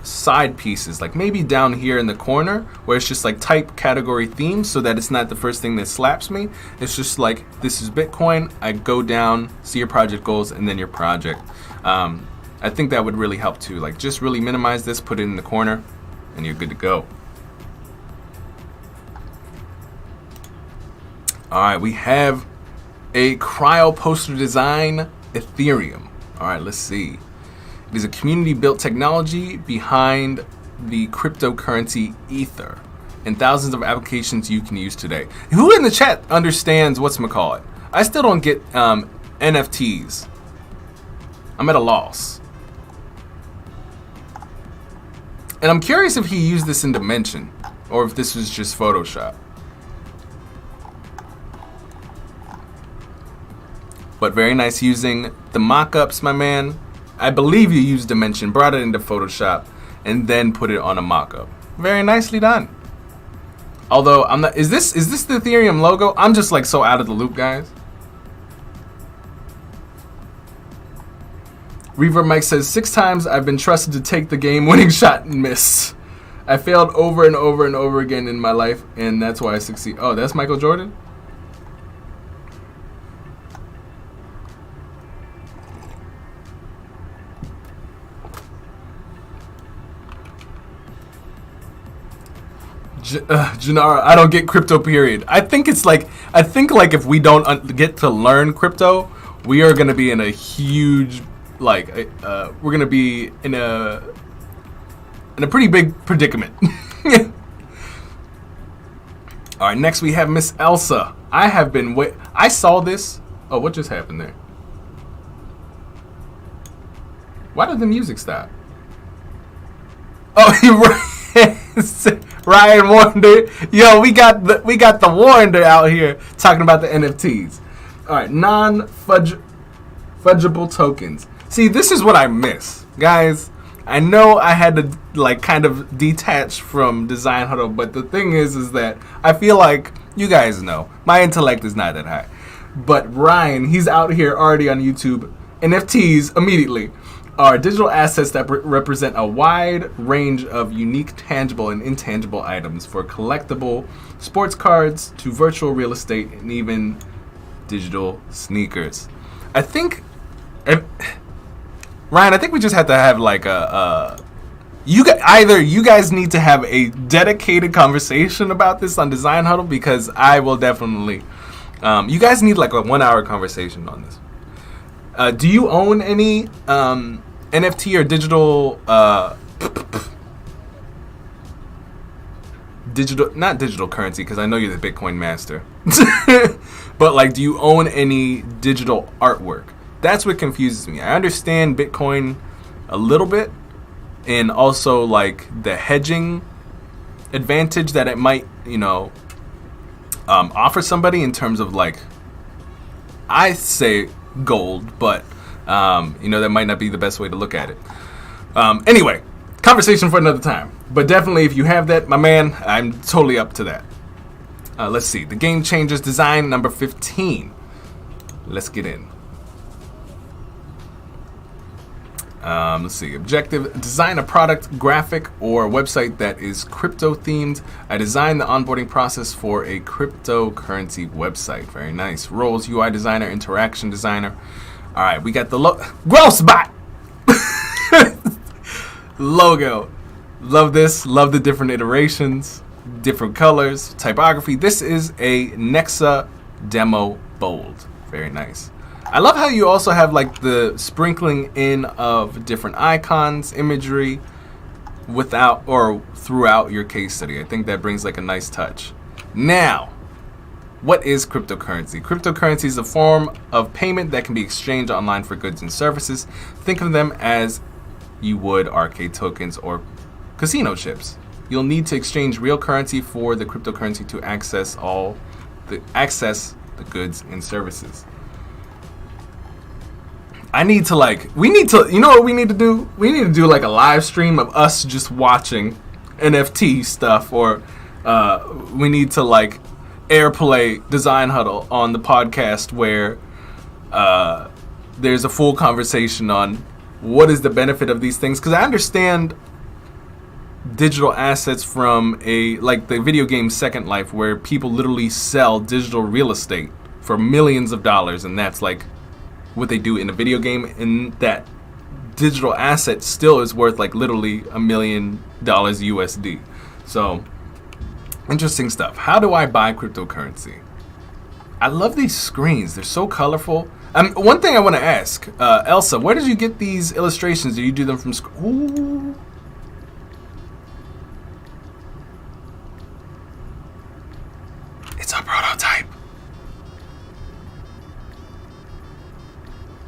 side pieces, like maybe down here in the corner where it's just like type category theme, so that it's not the first thing that slaps me. It's just like, this is Bitcoin, I go down, see your project goals, and then your project. I think that would really help too. Like, just really minimize this, put it in the corner, and you're good to go. All right, we have a cryo poster design Ethereum. All right, let's see. It is a community-built technology behind the cryptocurrency Ether and thousands of applications you can use today. Who in the chat understands whatchamacallit? I still don't get NFTs. I'm at a loss. And I'm curious if he used this in Dimension or if this was just Photoshop. But very nice using the mock-ups, my man. I believe you used Dimension, brought it into Photoshop, and then put it on a mock-up. Very nicely done. Although I'm not. Is this the Ethereum logo? I'm just like so out of the loop, guys. Reverb Mike says, 6 times I've been trusted to take the game-winning shot and miss. I failed over and over and over again in my life, and that's why I succeed. Oh, that's Michael Jordan? Janara, I don't get crypto, period. I think like if we don't get to learn crypto, we are going to be in a huge, like, we're going to be in a pretty big predicament. All right, next we have Miss Elsa. I saw this. Oh, what just happened there? Why did the music stop? Oh, you're right. Ryan Warner, yo, we got the Warner out here talking about the NFTs. All right, non-fungible tokens. See, this is what I miss, guys. I know I had to like kind of detach from Design Huddle, but the thing is that I feel like you guys know my intellect is not that high. But Ryan, he's out here already on YouTube. NFTs immediately are digital assets that represent a wide range of unique tangible and intangible items, for collectible sports cards to virtual real estate and even digital sneakers. I think, Ryan, I think we just have to have like you guys need to have a dedicated conversation about this on Design Huddle, because I will definitely, you guys need like a 1-hour conversation on this. Do you own any NFT or not digital currency, because I know you're the Bitcoin master, but like, do you own any digital artwork? That's what confuses me. I understand Bitcoin a little bit, and also like the hedging advantage that it might, offer somebody in terms of like, I say gold, but that might not be the best way to look at it. Anyway, conversation for another time. But definitely, if you have that, my man, I'm totally up to that. Let's see. The Game Changers design number 15. Let's get in. Let's see. Objective: design a product, graphic, or website that is crypto themed. I designed the onboarding process for a cryptocurrency website. Very nice. Roles: UI designer, interaction designer. All right, we got the Groce bot logo. Love this. Love the different iterations, different colors, typography. This is a Nexa demo bold. Very nice. I love how you also have like the sprinkling in of different icons, imagery, without or throughout your case study. I think that brings like a nice touch. Now, what is cryptocurrency? Cryptocurrency is a form of payment that can be exchanged online for goods and services. Think of them as you would arcade tokens or casino chips. You'll need to exchange real currency for the cryptocurrency to access the goods and services. We need to, you know what we need to do? We need to do like a live stream of us just watching NFT stuff, or we need to like airplay Design Huddle on the podcast where there's a full conversation on what is the benefit of these things. Because I understand digital assets from like the video game Second Life, where people literally sell digital real estate for millions of dollars, and that's like what they do in a video game, and that digital asset still is worth like literally $1 million USD. So interesting stuff. How do I buy cryptocurrency? I love these screens. They're so colorful. One thing I want to ask, Elsa, where did you get these illustrations? Do you do them from Ooh. It's a prototype.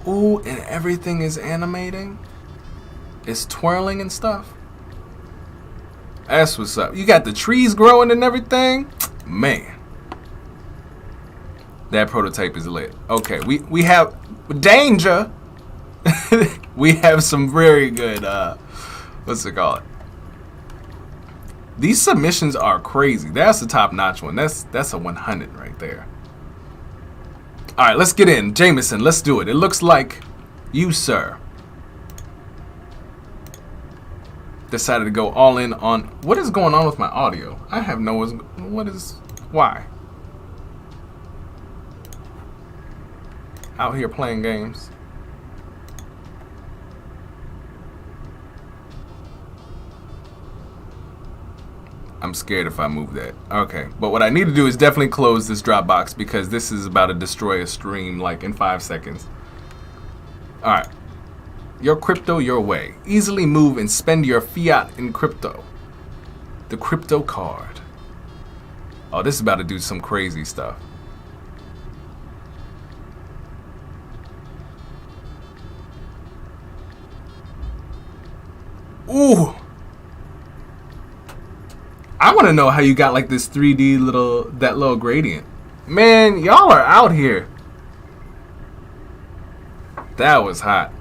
Ooh, and everything is animating. It's twirling and stuff. That's what's up. You got the trees growing and everything. Man, that prototype is lit. Okay, we have danger. We have some very good what's it called? These submissions are crazy. That's the top notch one. That's a 100 right there. All right, let's get in. Jameson, let's do it. It looks like you, sir, decided to go all in on... What is going on with my audio? I have no... Why? Out here playing games. I'm scared if I move that. Okay, but what I need to do is definitely close this Dropbox, because this is about to destroy a stream like in 5 seconds. All right. Your crypto your way. Easily move and spend your fiat in crypto. The crypto card. Oh, this is about to do some crazy stuff. Ooh. I want to know how you got like this 3D little gradient. Man, y'all are out here. That was hot.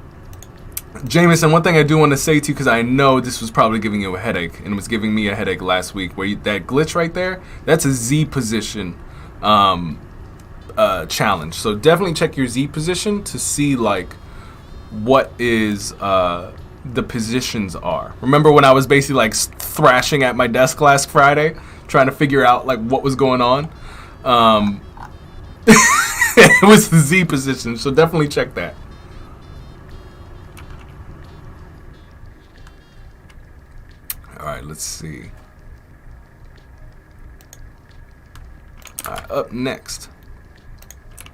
Jameson, one thing I do want to say to you, because I know this was probably giving you a headache, and it was giving me a headache last week, where that glitch right there, that's a Z position challenge. So definitely check your Z position to see like what is the positions are. Remember when I was basically like thrashing at my desk last Friday, trying to figure out like what was going on? It was the Z position, so definitely check that. All right, let's see. All right, up next,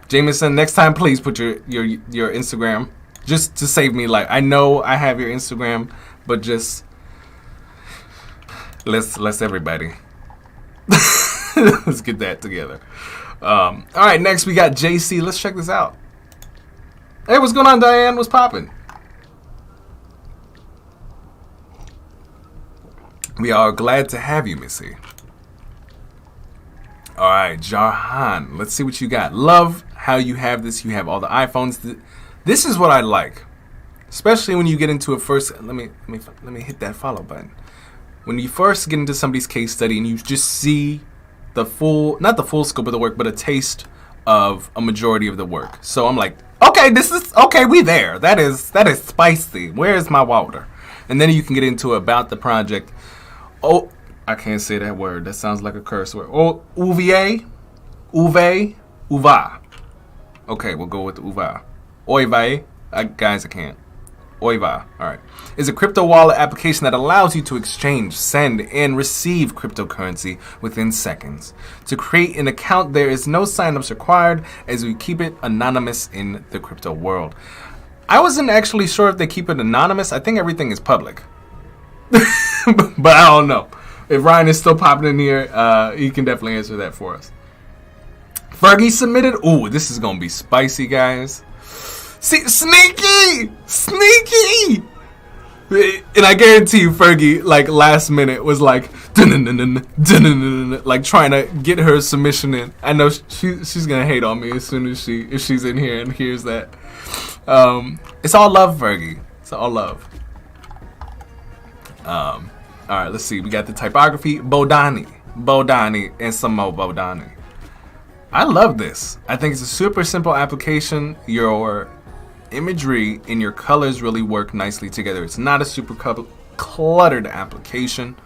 Jameson. Next time, please put your Instagram, just to save me. Like, I know I have your Instagram, but just let's everybody let's get that together. All right, next we got JC. Let's check this out. Hey, what's going on, Diane? What's poppin'? We are glad to have you, Missy. All right, Jarhan, let's see what you got. Love how you have this. You have all the iPhones. This is what I like, especially when you get into it first. Let me hit that follow button. When you first get into somebody's case study and you just see the full, not the full scope of the work, but a taste of a majority of the work. So I'm like, okay, this is okay. We there. That is spicy. Where is my water? And then you can get into about the project. Oh, I can't say that word. That sounds like a curse word. Oh, uva. Okay, we'll go with the uva. Oive. Guys, I can't. Oiva, all right, is a crypto wallet application that allows you to exchange, send, and receive cryptocurrency within seconds. To create an account, there is no signups required, as we keep it anonymous in the crypto world. I wasn't actually sure if they keep it anonymous. I think everything is public. But I don't know. If Ryan is still popping in here, he can definitely answer that for us. Fergie submitted. Ooh, this is gonna be spicy, guys. See, sneaky! And I guarantee you, Fergie, like last minute, was like, like trying to get her submission in. I know she's gonna hate on me as soon as if she's in here and hears that. It's all love, Fergie. It's all love. All right, let's see. We got the typography, Bodani, and some more Bodani. I love this. I think it's a super simple application. Your imagery and your colors really work nicely together. It's not a super cluttered application.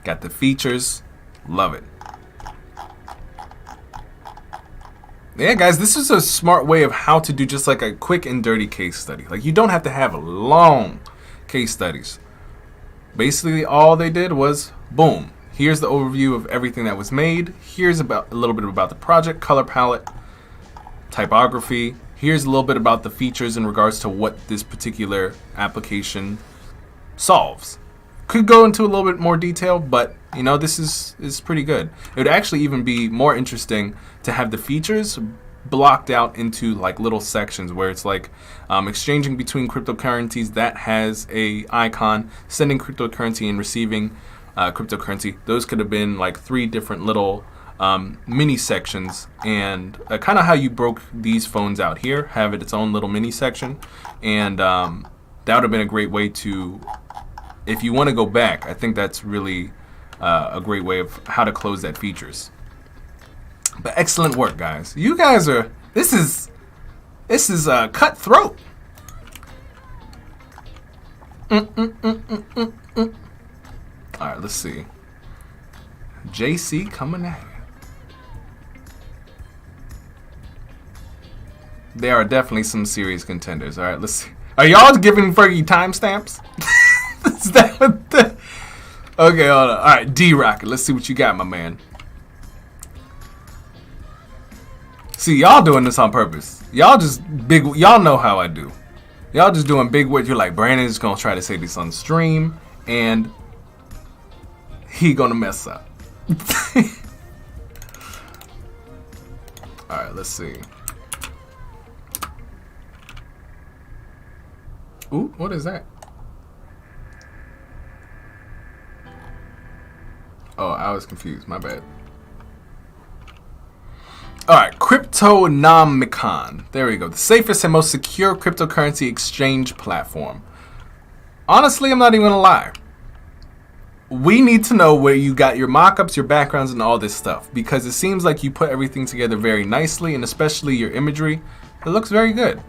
Got the features. Love it. Yeah, guys, this is a smart way of how to do just like a quick and dirty case study. Like, you don't have to have long case studies. Basically, all they did was, boom, here's the overview of everything that was made. Here's about a little bit about the project, color palette, typography. Here's a little bit about the features in regards to what this particular application solves. Could go into a little bit more detail, but you know, this is pretty good. It would actually even be more interesting to have the features blocked out into like little sections where it's like exchanging between cryptocurrencies that has a icon, sending cryptocurrency and receiving cryptocurrency. Those could have been like 3 different little mini sections, and kind of how you broke these phones out here, have it its own little mini section, and that would have been a great way to, if you want to go back, I think that's really a great way of how to close that features. But excellent work, guys. You guys are, this is cutthroat. All right, let's see. JC coming at you. There are definitely some serious contenders. All right, let's see. Are y'all giving Fergie timestamps? Is that what the... Okay, hold on. All right, D-Rocket. Let's see what you got, my man. See, y'all doing this on purpose. Y'all just big... Y'all know how I do. Y'all just doing big words. You're like, Brandon's going to try to say this on stream, and he going to mess up. All right, let's see. Ooh, what is that? Oh, I was confused. My bad. All right, Cryptonomicon. There we go. The safest and most secure cryptocurrency exchange platform. Honestly, I'm not even gonna lie. We need to know where you got your mockups, your backgrounds, and all this stuff, because it seems like you put everything together very nicely, and especially your imagery. It looks very good.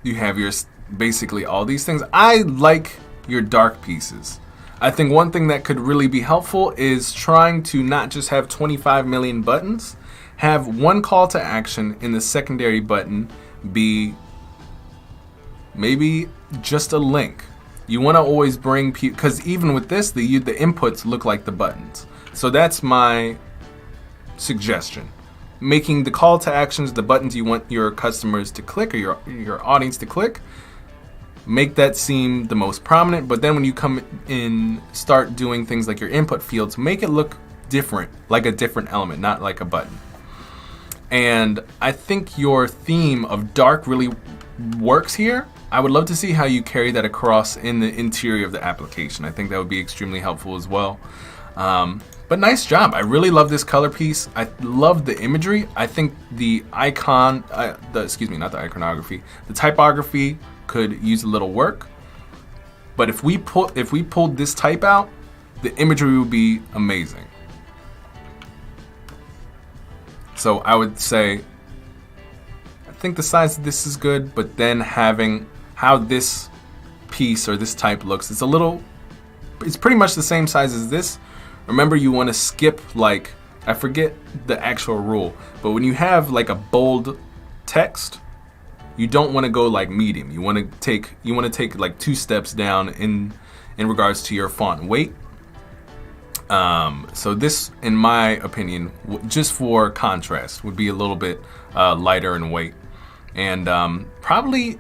You have your basically all these things. I like your dark pieces. I think one thing that could really be helpful is trying to not just have 25 million buttons, have one call to action in the secondary button be maybe just a link. You want to always bring people, because even with this, the inputs look like the buttons. So that's my suggestion. Making the call to actions the buttons you want your customers to click, or your audience to click. Make that seem the most prominent, but then when you come in, start doing things like your input fields, make it look different, like a different element, not like a button. And I think your theme of dark really works here. I would love to see how you carry that across in the interior of the application. I think that would be extremely helpful as well. But nice job. I really love this color piece. I love the imagery. I think the icon, not the iconography, the typography could use a little work. But if we pulled this type out, the imagery would be amazing. So I would say, I think the size of this is good, but then having how this piece or this type looks, it's pretty much the same size as this. Remember, you want to skip like I forget the actual rule, but when you have like a bold text, you don't want to go like medium. You want to take like 2 steps down in regards to your font weight. So this, in my opinion, just for contrast, would be a little bit lighter in weight, and probably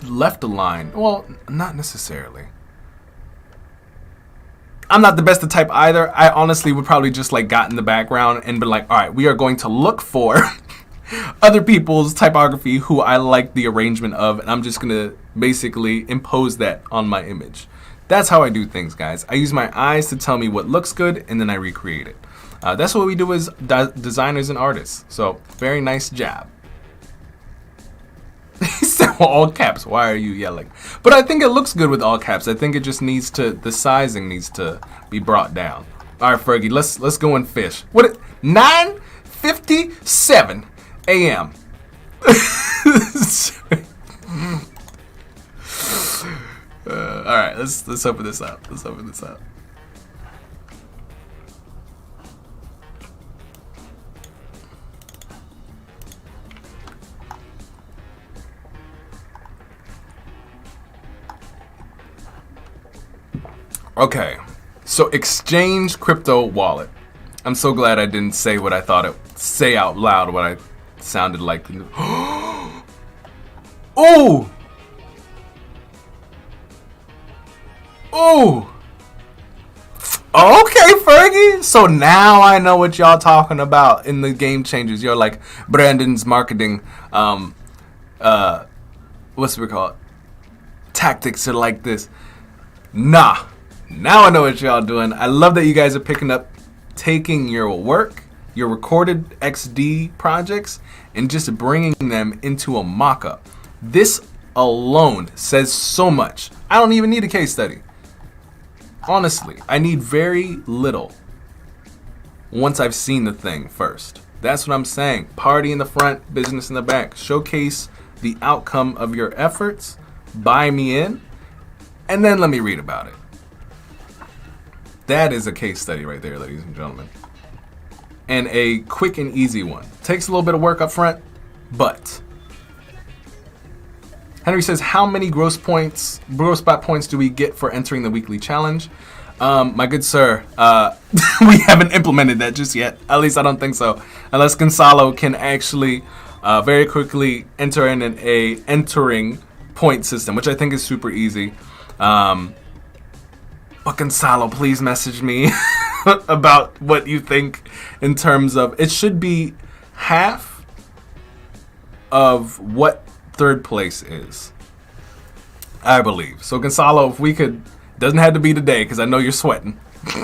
left align. Well, not necessarily. I'm not the best to type either. I honestly would probably just like got in the background and been like, all right, we are going to look for other people's typography who I like the arrangement of, and I'm just gonna basically impose that on my image. That's how I do things, guys. I use my eyes to tell me what looks good, and then I recreate it. That's what we do as designers and artists. So very nice job. He said all caps. Why are you yelling? But I think it looks good with all caps. I think it just needs to, the sizing needs to be brought down. All right, Fergie, let's go and fish. What? 9:57 a.m. All right, let's open this up. Let's open this up. Okay, so Exchange Crypto Wallet. I'm so glad I didn't say what I thought it, say out loud what I sounded like. Oh! Oh! Okay, Fergie. So now I know what y'all talking about in the Game Changers. You're like Brandon's marketing, what's it called? Tactics are like this. Nah. Now I know what y'all doing. I love that you guys are picking up, taking your work, your recorded XD projects, and just bringing them into a mock-up. This alone says so much. I don't even need a case study. Honestly, I need very little once I've seen the thing first. That's what I'm saying. Party in the front, business in the back. Showcase the outcome of your efforts, buy me in, and then let me read about it. That is a case study right there, ladies and gentlemen. And a quick and easy one. Takes a little bit of work up front, but Henry says, how many gross spot points do we get for entering the weekly challenge? My good sir, we haven't implemented that just yet. At least I don't think so. Unless Gonzalo can actually very quickly enter in a entering point system, which I think is super easy. But Gonzalo, please message me about what you think in terms of, it should be half of what third place is, I believe. So Gonzalo, if we could, doesn't have to be today because I know you're sweating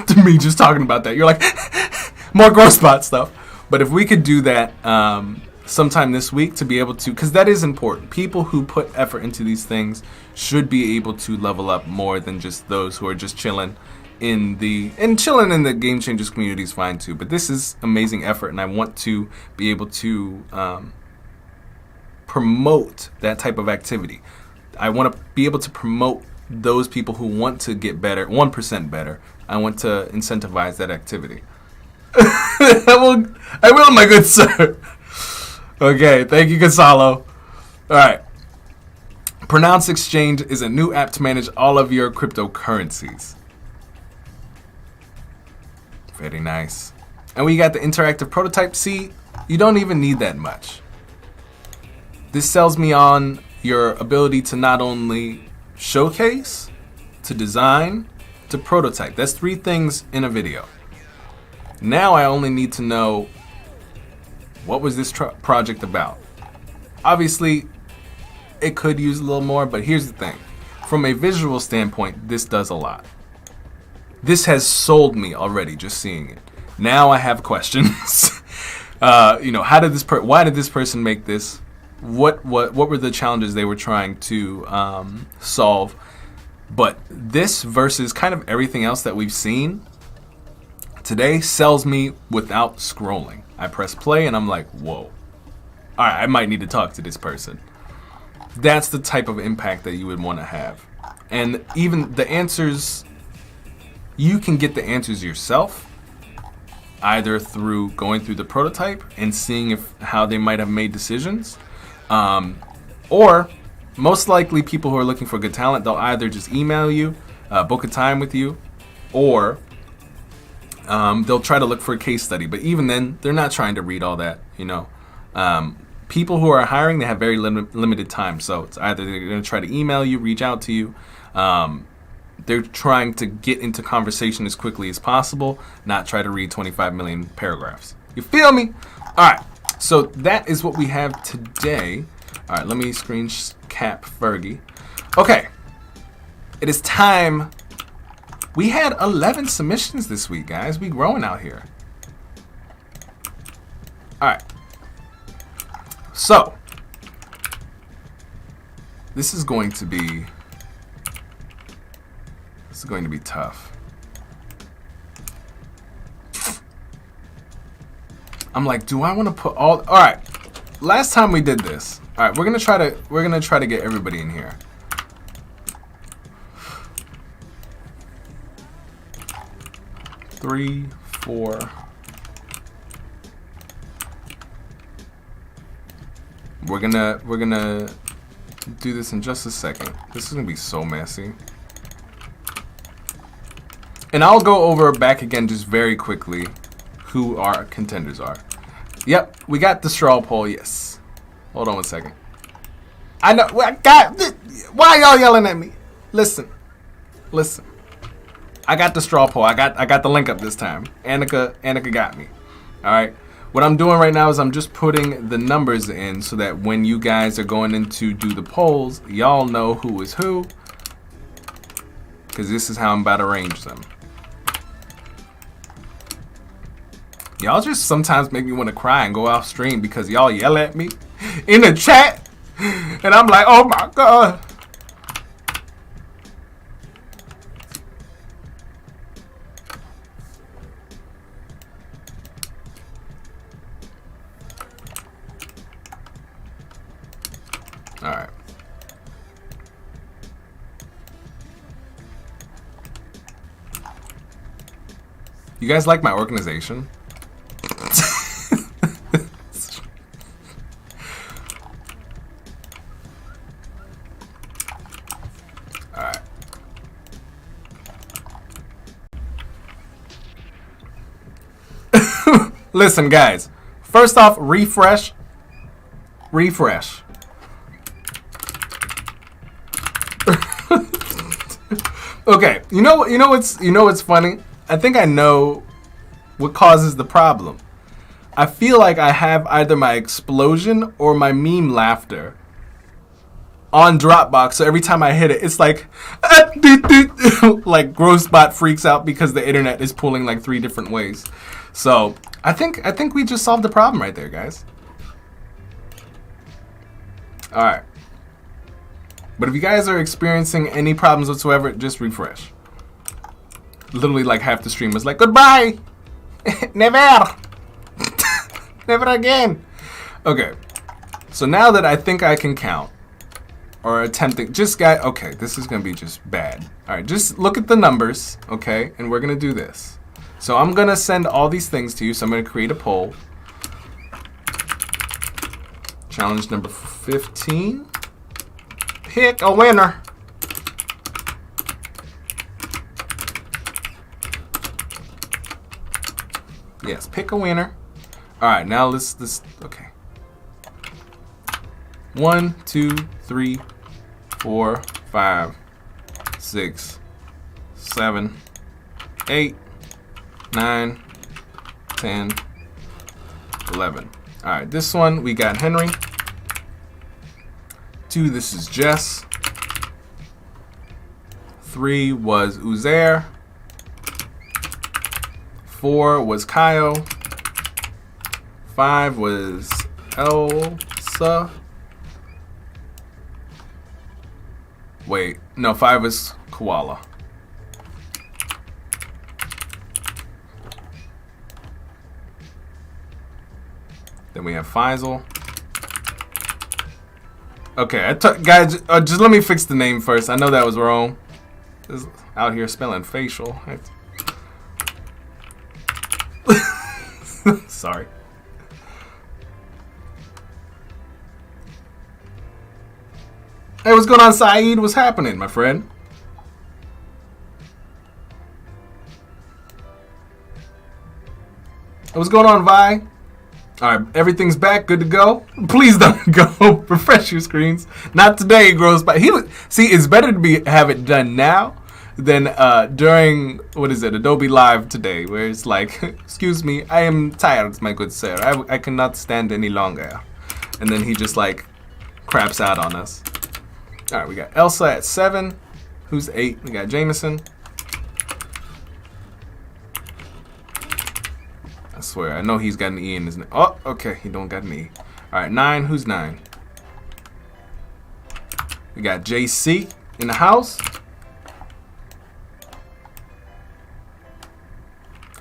to me just talking about that. You're like, more growth spot stuff. But if we could do that sometime this week to be able to, because that is important. People who put effort into these things should be able to level up more than just those who are just chilling in the Game Changers community is fine too. But this is amazing effort, and I want to be able to promote that type of activity. I want to be able to promote those people who want to get better, 1% better. I want to incentivize that activity. I will, my good sir. Okay, thank you, Gonzalo. All right. Pronounce Exchange is a new app to manage all of your cryptocurrencies. Very nice. And we got the interactive prototype. See, you don't even need that much. This sells me on your ability to not only showcase, to design, to prototype. That's 3 things in a video. Now I only need to know, what was this project about? Obviously, it could use a little more, but here's the thing. From a visual standpoint, this does a lot. This has sold me already, just seeing it. Now I have questions. How did why did this person make this? What were the challenges they were trying to solve? But this versus kind of everything else that we've seen today sells me without scrolling. I press play and I'm like, whoa. All right, I might need to talk to this person. That's the type of impact that you would want to have. And even the answers, you can get the answers yourself. either through going through the prototype and seeing how they might have made decisions, or most likely people who are looking for good talent, they'll either just email you, book a time with you, or they'll try to look for a case study. But even then, they're not trying to read all that, you know. People who are hiring, they have very limited time. So it's either they're going to try to email you, reach out to you. They're trying to get into conversation as quickly as possible, not try to read 25 million paragraphs. You feel me? All right. So that is what we have today. All right, let me screen cap Fergie. Okay. It is time. We had 11 submissions this week, guys. We growing out here. All right. So, this is going to be tough. I'm like, do I want to put all right. Last time we did this. All right, we're going to try to get everybody in here. Three, four. We're gonna do this in just a second. This is gonna be so messy. And I'll go over back again just very quickly who our contenders are. Yep, we got the straw poll, yes. Hold on one second. I know, why are y'all yelling at me? Listen. I got the straw poll. I got the link up this time. Annika got me. All right. What I'm doing right now is I'm just putting the numbers in so that when you guys are going in to do the polls, y'all know who is who. Because this is how I'm about to arrange them. Y'all just sometimes make me want to cry and go off stream because y'all yell at me in the chat. And I'm like, oh my God. All right. You guys like my organization? All right. Listen, guys. First off, refresh. Okay, you know what's funny? I think I know what causes the problem. I feel like I have either my explosion or my meme laughter on Dropbox, so every time I hit it, it's like like Groce freaks out because the internet is pulling like 3 different ways. So I think we just solved the problem right there, guys. All right. But if you guys are experiencing any problems whatsoever, just refresh. Literally like half the stream was like, goodbye! Never! Never again! Okay. So now that I think I can count, or attempting, okay, this is gonna be just bad. Alright, just look at the numbers, okay? And we're gonna do this. So I'm gonna send all these things to you, so I'm gonna create a poll. Challenge number 15. Pick a winner. Yes, pick a winner. All right, now let's okay. 1, 2, 3, 4, 5, 6, 7, 8, 9, 10, 11. All right, this one we got Henry. 2, this is Jess. 3 was Uzair. 4 was Kyle. 5 was Elsa. Wait, no, 5 was Koala. Then we have Faisal. Okay, guys, just let me fix the name first. I know that was wrong. Just out here spelling facial. Sorry. Hey, what's going on, Saeed? What's happening, my friend? What's going on, Vi? All right, everything's back, good to go. Please don't go. Refresh your screens. Not today, Groce. But see, it's better to have it done now than during Adobe Live today, where it's like, excuse me, I am tired, my good sir. I cannot stand any longer. And then he just like craps out on us. All right, we got Elsa at 7. Who's 8? We got Jameson. I swear, I know he's got an E in his name. Oh, okay, he don't got an E. All right, 9. Who's 9? We got JC in the house.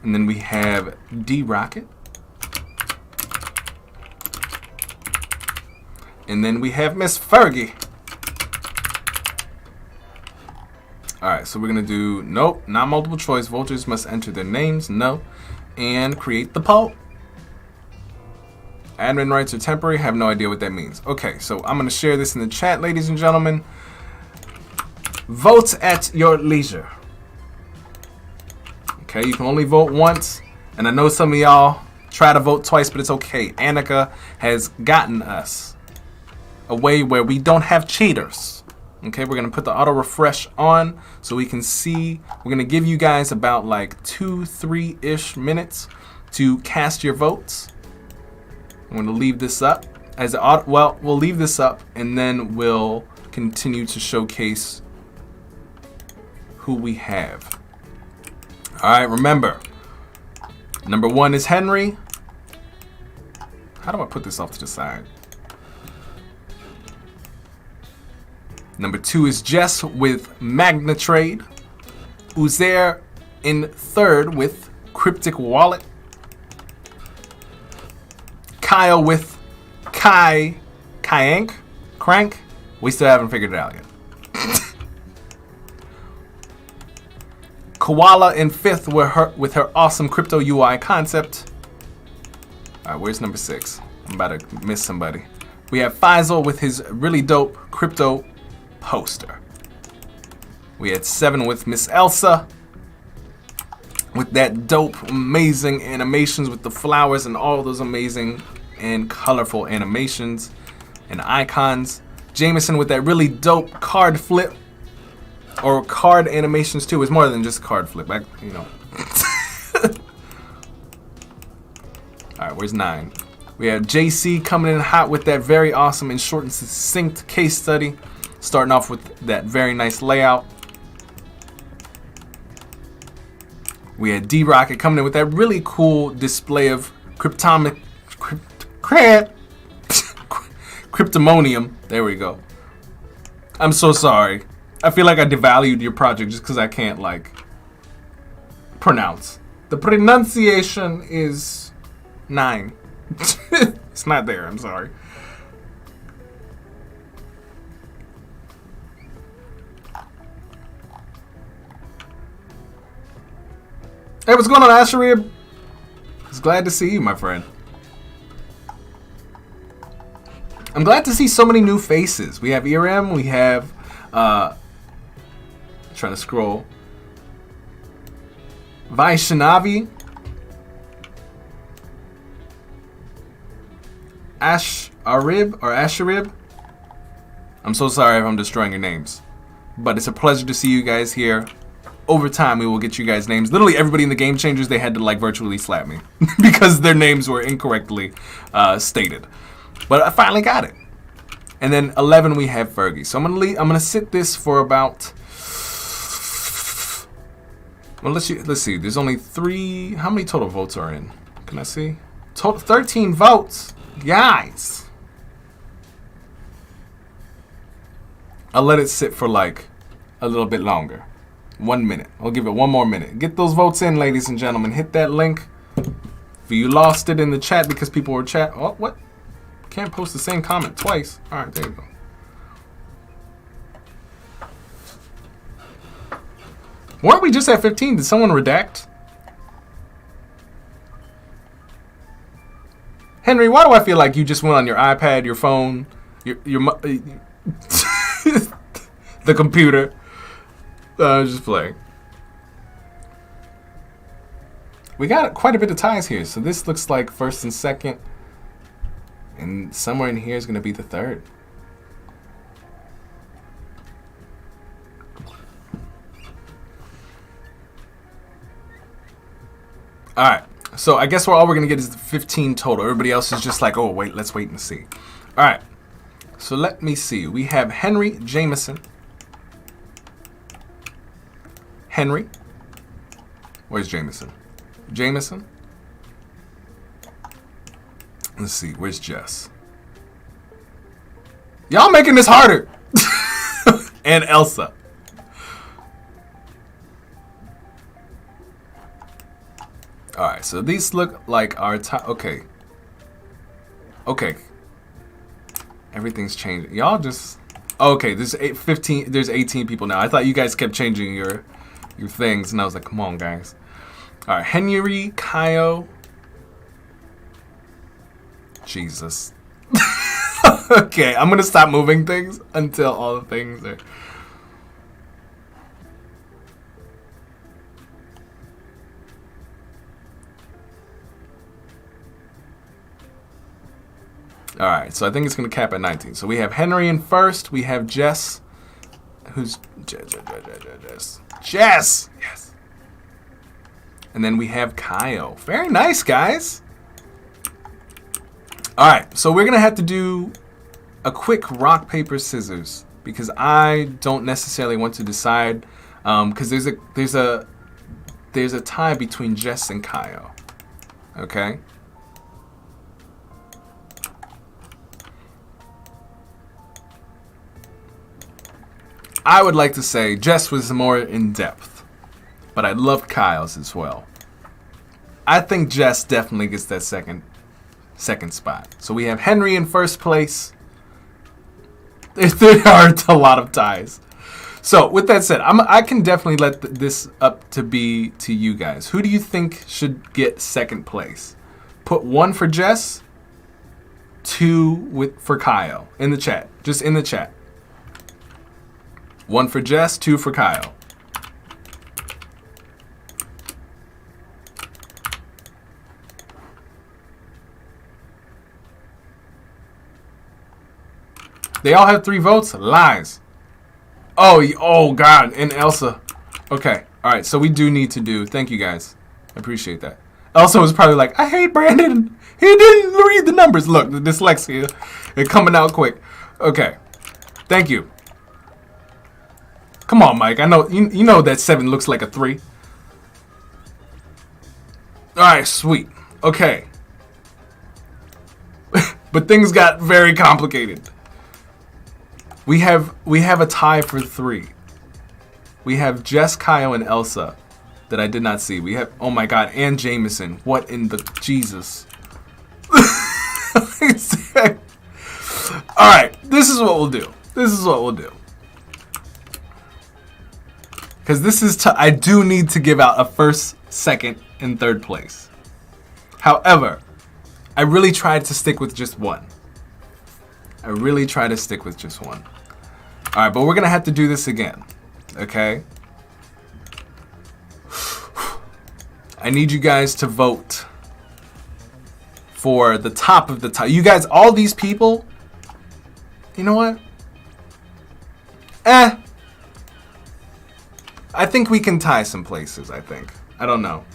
And then we have D Rocket. And then we have Miss Fergie. Alright, so we're going to do, nope, not multiple choice. Voters must enter their names, no. And create the poll. Admin rights are temporary, have no idea what that means. Okay, so I'm going to share this in the chat, ladies and gentlemen. Vote at your leisure. Okay, you can only vote once. And I know some of y'all try to vote twice, but it's okay. Annika has gotten us a way where we don't have cheaters. Okay, we're gonna put the auto refresh on so we can see. We're gonna give you guys about like 2-3-ish minutes to cast your votes. I'm gonna leave this up as well. We'll leave this up and then we'll continue to showcase who we have. All right, remember, number 1 is Henry. How do I put this off to the side? Number 2 is Jess with Magnatrade. Uzair in 3rd with Cryptic Wallet. Kyle with Crank. We still haven't figured it out yet. Koala in 5th with her awesome crypto UI concept. All right, where's number 6? I'm about to miss somebody. We have Faisal with his really dope crypto poster. We had 7 with Miss Elsa with that dope, amazing animations with the flowers and all those amazing and colorful animations and icons. Jameson with that really dope card flip, or card animations too. It's more than just card flip, you know. All right, where's 9? We have JC coming in hot with that very awesome and short and succinct case study. Starting off with that very nice layout. We had D Rocket coming in with that really cool display of cryptomonium. There we go. I'm so sorry. I feel like I devalued your project just because I can't like pronounce. The pronunciation is 9. It's not there. I'm sorry. Hey, what's going on, Asherib? It's glad to see you, my friend. I'm glad to see so many new faces. We have Iram, we have trying to scroll. Vaishnavi. Asherib. I'm so sorry if I'm destroying your names. But it's a pleasure to see you guys here. Over time, we will get you guys names. Literally everybody in the Game Changers, they had to like virtually slap me because their names were incorrectly stated. But I finally got it. And then 11, we have Fergie. So I'm gonna sit this for about. Well, let's see. There's only 3. How many total votes are in? Can I see? Total 13 votes, guys. I'll let it sit for like a little bit longer. 1 minute. I'll give it 1 more minute. Get those votes in, ladies and gentlemen. Hit that link. If you lost it in the chat because people were oh, what? Can't post the same comment twice. All right, there you go. Weren't we just at 15? Did someone redact? Henry, why do I feel like you just went on your iPad, your phone, the computer? I was just playing. We got quite a bit of ties here, so this looks like first and second, and somewhere in here is going to be the third. All right, so I guess all we're going to get is the 15 total. Everybody else is just like, oh, wait, let's wait and see. All right, so let me see. We have Henry Jameson. Henry. Where's Jameson? Jameson. Let's see. Where's Jess? Y'all making this harder. And Elsa. All right. So these look like our top. Okay. Okay. Everything's changing. Y'all just. Okay. There's 15. There's 18 people now. I thought you guys kept changing your things, and I was like, come on, guys. All right, Henry, Kaio. Jesus. Okay, I'm gonna stop moving things until all the things are. All right, so I think it's gonna cap at 19. So we have Henry in first. We have Jess, who's Jess. Jess. Yes. And then we have Kaio. Very nice, guys. All right, so we're gonna have to do a quick rock, paper, scissors because I don't necessarily want to decide because there's a tie between Jess and Kaio. Okay. I would like to say Jess was more in depth, but I loved Kaio's as well. I think Jess definitely gets that second spot. So we have Henry in first place. There are a lot of ties. So with that said, I can definitely let this up to be to you guys. Who do you think should get second place? Put 1 for Jess, 2 for Kaio in the chat. Just in the chat. 1 for Jess, 2 for Kaio. They all have 3 votes? Lies. Oh God, and Elsa. Okay, all right, so we do need to do, thank you guys. I appreciate that. Elsa was probably like, I hate Brandon. He didn't read the numbers. Look, the dyslexia, they're coming out quick. Okay, thank you. Come on, Mike, I know, you know that 7 looks like a 3. All right, sweet, okay. But things got very complicated. We have a tie for 3. We have Jess, Kaio, and Elsa that I did not see. We have, oh my God, and Jameson. What in the Jesus? All right, this is what we'll do. This is what we'll do. Because this is I do need to give out a first, second, and third place. However, I really tried to stick with just 1. I really try to stick with just 1. All right, but we're gonna have to do this again, okay? I need you guys to vote for the top of the top. You guys, all these people, you know what? I think we can tie some places, I think. I don't know.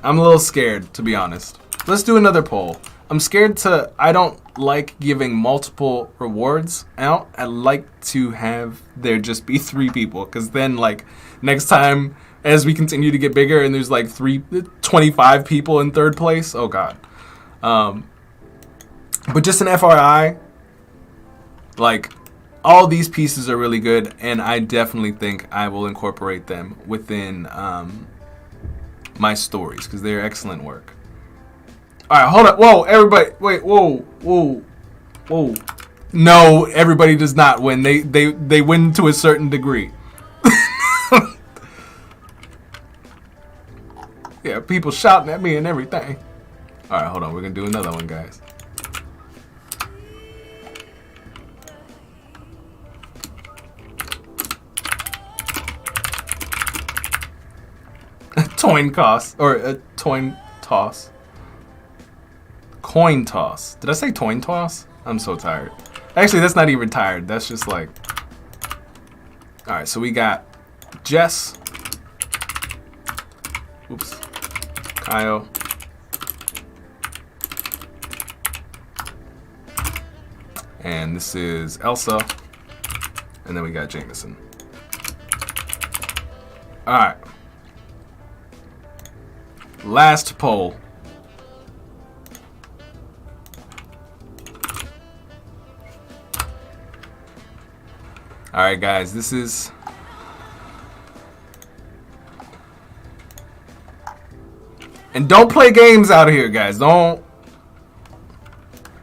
I'm a little scared, to be honest. Let's do another poll. I'm scared to, I don't like giving multiple rewards out. I like to have there just be 3 people. Because then, like, next time, as we continue to get bigger and there's like 25 people in third place, oh God. But just an FYI, like, all these pieces are really good. And I definitely think I will incorporate them within my stories. Because they're excellent work. All right, hold up. Whoa, everybody. Wait, whoa. No, everybody does not win. They win to a certain degree. Yeah, people shouting at me and everything. All right, hold on. We're gonna do another one, guys. Coin toss or a coin toss. Coin toss. Did I say coin toss? I'm so tired. Actually, that's not even tired. That's just like. All right, so we got Jess. Oops. Kyle. And this is Elsa. And then we got Jameson. All right. Last poll. All right, guys, this is. And don't play games out here, guys. Don't.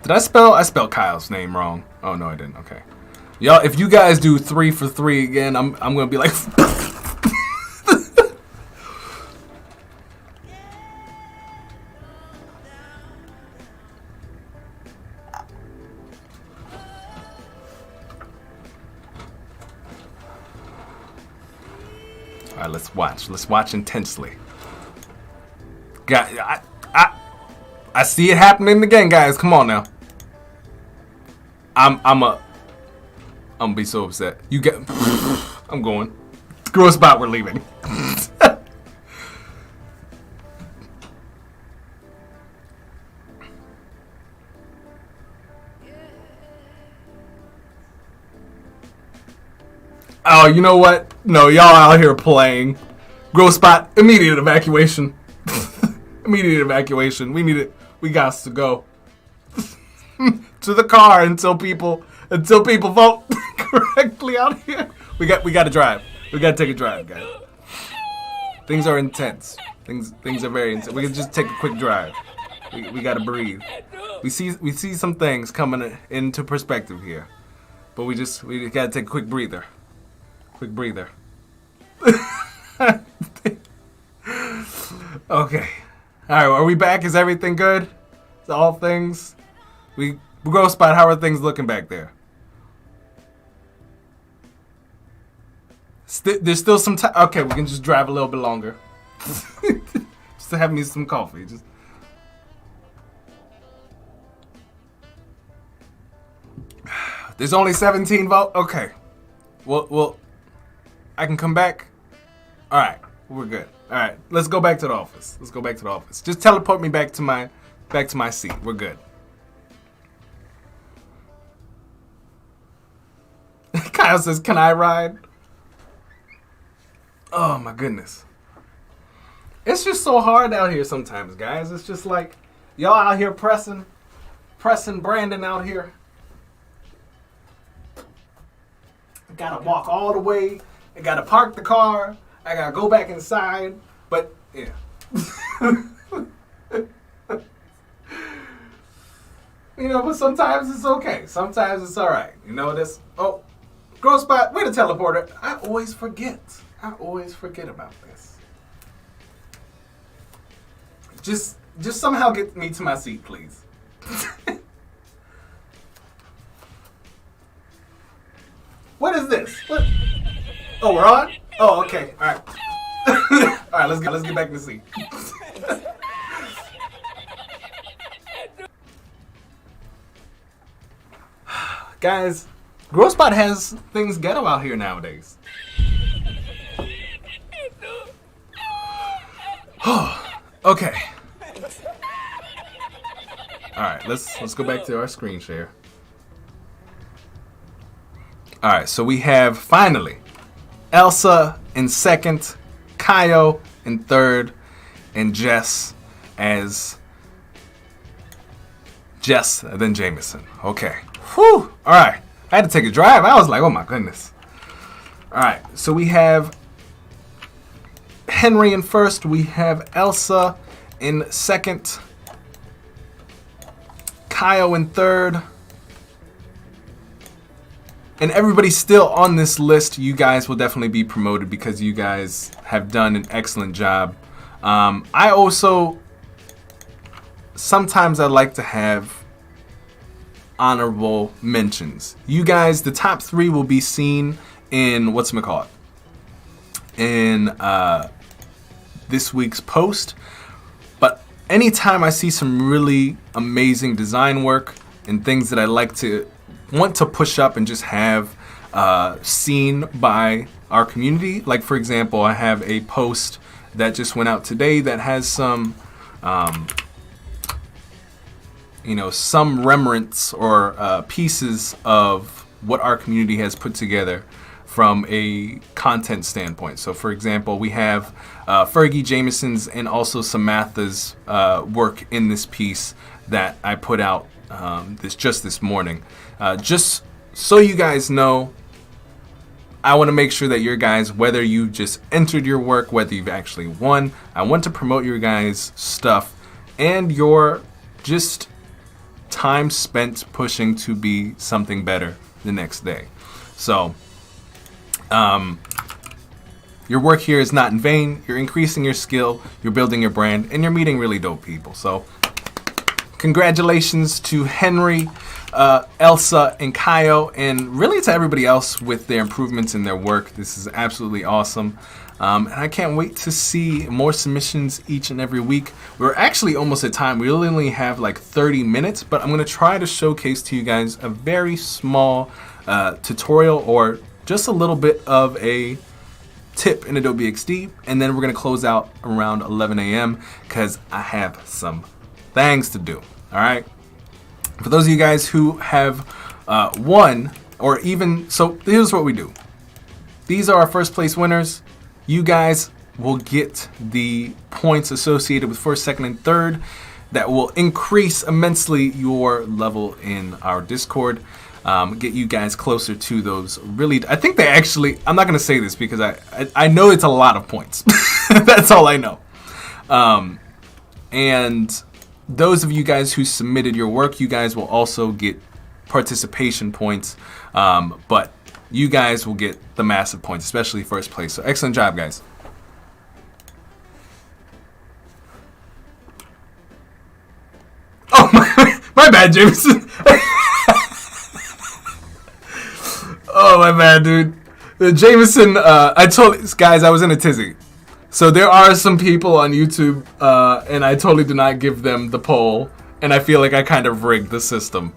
Did I spelled Kyle's name wrong. Oh no, I didn't. Okay. Y'all, if you guys do 3 for 3 again, I'm gonna be like All right, let's watch. Let's watch intensely. I see it happening again, guys. Come on now. I'm gonna be so upset. You get. I'm going. Screw a spot. We're leaving. Oh, you know what? No, y'all out here playing. Grow spot. Immediate evacuation. Immediate evacuation. We need it. We got to go to the car until people vote correctly out here. We got to drive. We got to take a drive, guys. Things are intense. Things are very intense. We can just take a quick drive. We got to breathe. We see some things coming into perspective here, but we got to take a quick breather. Quick breather. Okay. All right. Are we back? Is everything good? Is all things? We go spot. How are things looking back there? There's still some time. Okay, we can just drive a little bit longer. Just to have me some coffee. Just. There's only 17 votes. Okay. Well, I can come back. All right, we're good. All right, let's go back to the office. Just teleport me back to my seat. We're good. Kyle says, "Can I ride?" Oh my goodness. It's just so hard out here sometimes, guys. It's just like y'all out here pressing Brandon out here. I gotta walk all the way. I gotta park the car. I gotta go back inside. But yeah. You know, but sometimes it's okay. Sometimes it's all right. You know this? Oh, Groce spot. Wait a teleporter. I always forget about this. Just somehow get me to my seat, please. What is this? What? Oh, we're on? Oh, okay. All right. All right, let's get back to the seat. Guys, Groce spot has things ghetto out here nowadays. Okay. All right, let's go back to our screen share. All right, so we have finally Elsa in second, Kyle in third, and Jess as Jess, then Jameson. Okay. Whew. All right. I had to take a drive. I was like, oh my goodness. All right. So we have Henry in first. We have Elsa in second. Kyle in third. And everybody's still on this list. You guys will definitely be promoted because you guys have done an excellent job. I also sometimes I like to have honorable mentions. You guys, the top 3 will be seen in whatchamacallit, in this week's post. But anytime I see some really amazing design work and things that I want to push up and just have seen by our community, like for example, I have a post that just went out today that has some some remnants or pieces of what our community has put together from a content standpoint. So for example, we have Fergie Jameson's and also Samantha's work in this piece that I put out this morning. Just so you guys know, I want to make sure that your guys, whether you just entered your work, whether you've actually won, I want to promote your guys' stuff and your just time spent pushing to be something better the next day. So your work here is not in vain. You're increasing your skill, you're building your brand, and you're meeting really dope people. So congratulations to Henry, Elsa, and Kaio, and really to everybody else with their improvements in their work. This is absolutely awesome. And I can't wait to see more submissions each and every week. We're actually almost at time. We only have like 30 minutes, but I'm going to try to showcase to you guys a very small tutorial or just a little bit of a tip in Adobe XD, and then we're going to close out around 11 a.m. because I have some things to do. All right. For those of you guys who have won, or even, so here's what we do. These are our first place winners. You guys will get the points associated with first, second, and third that will increase immensely your level in our Discord. Get you guys closer to those. Really, I think they actually, I'm not going to say this because I know it's a lot of points. That's all I know. And those of you guys who submitted your work, you guys will also get participation points. But you guys will get the massive points, especially first place. So excellent job, guys. Oh, my bad, Jameson. Oh, my bad, dude. Jameson, I told guys I was in a tizzy. So there are some people on YouTube, and I totally did not give them the poll, and I feel like I kind of rigged the system.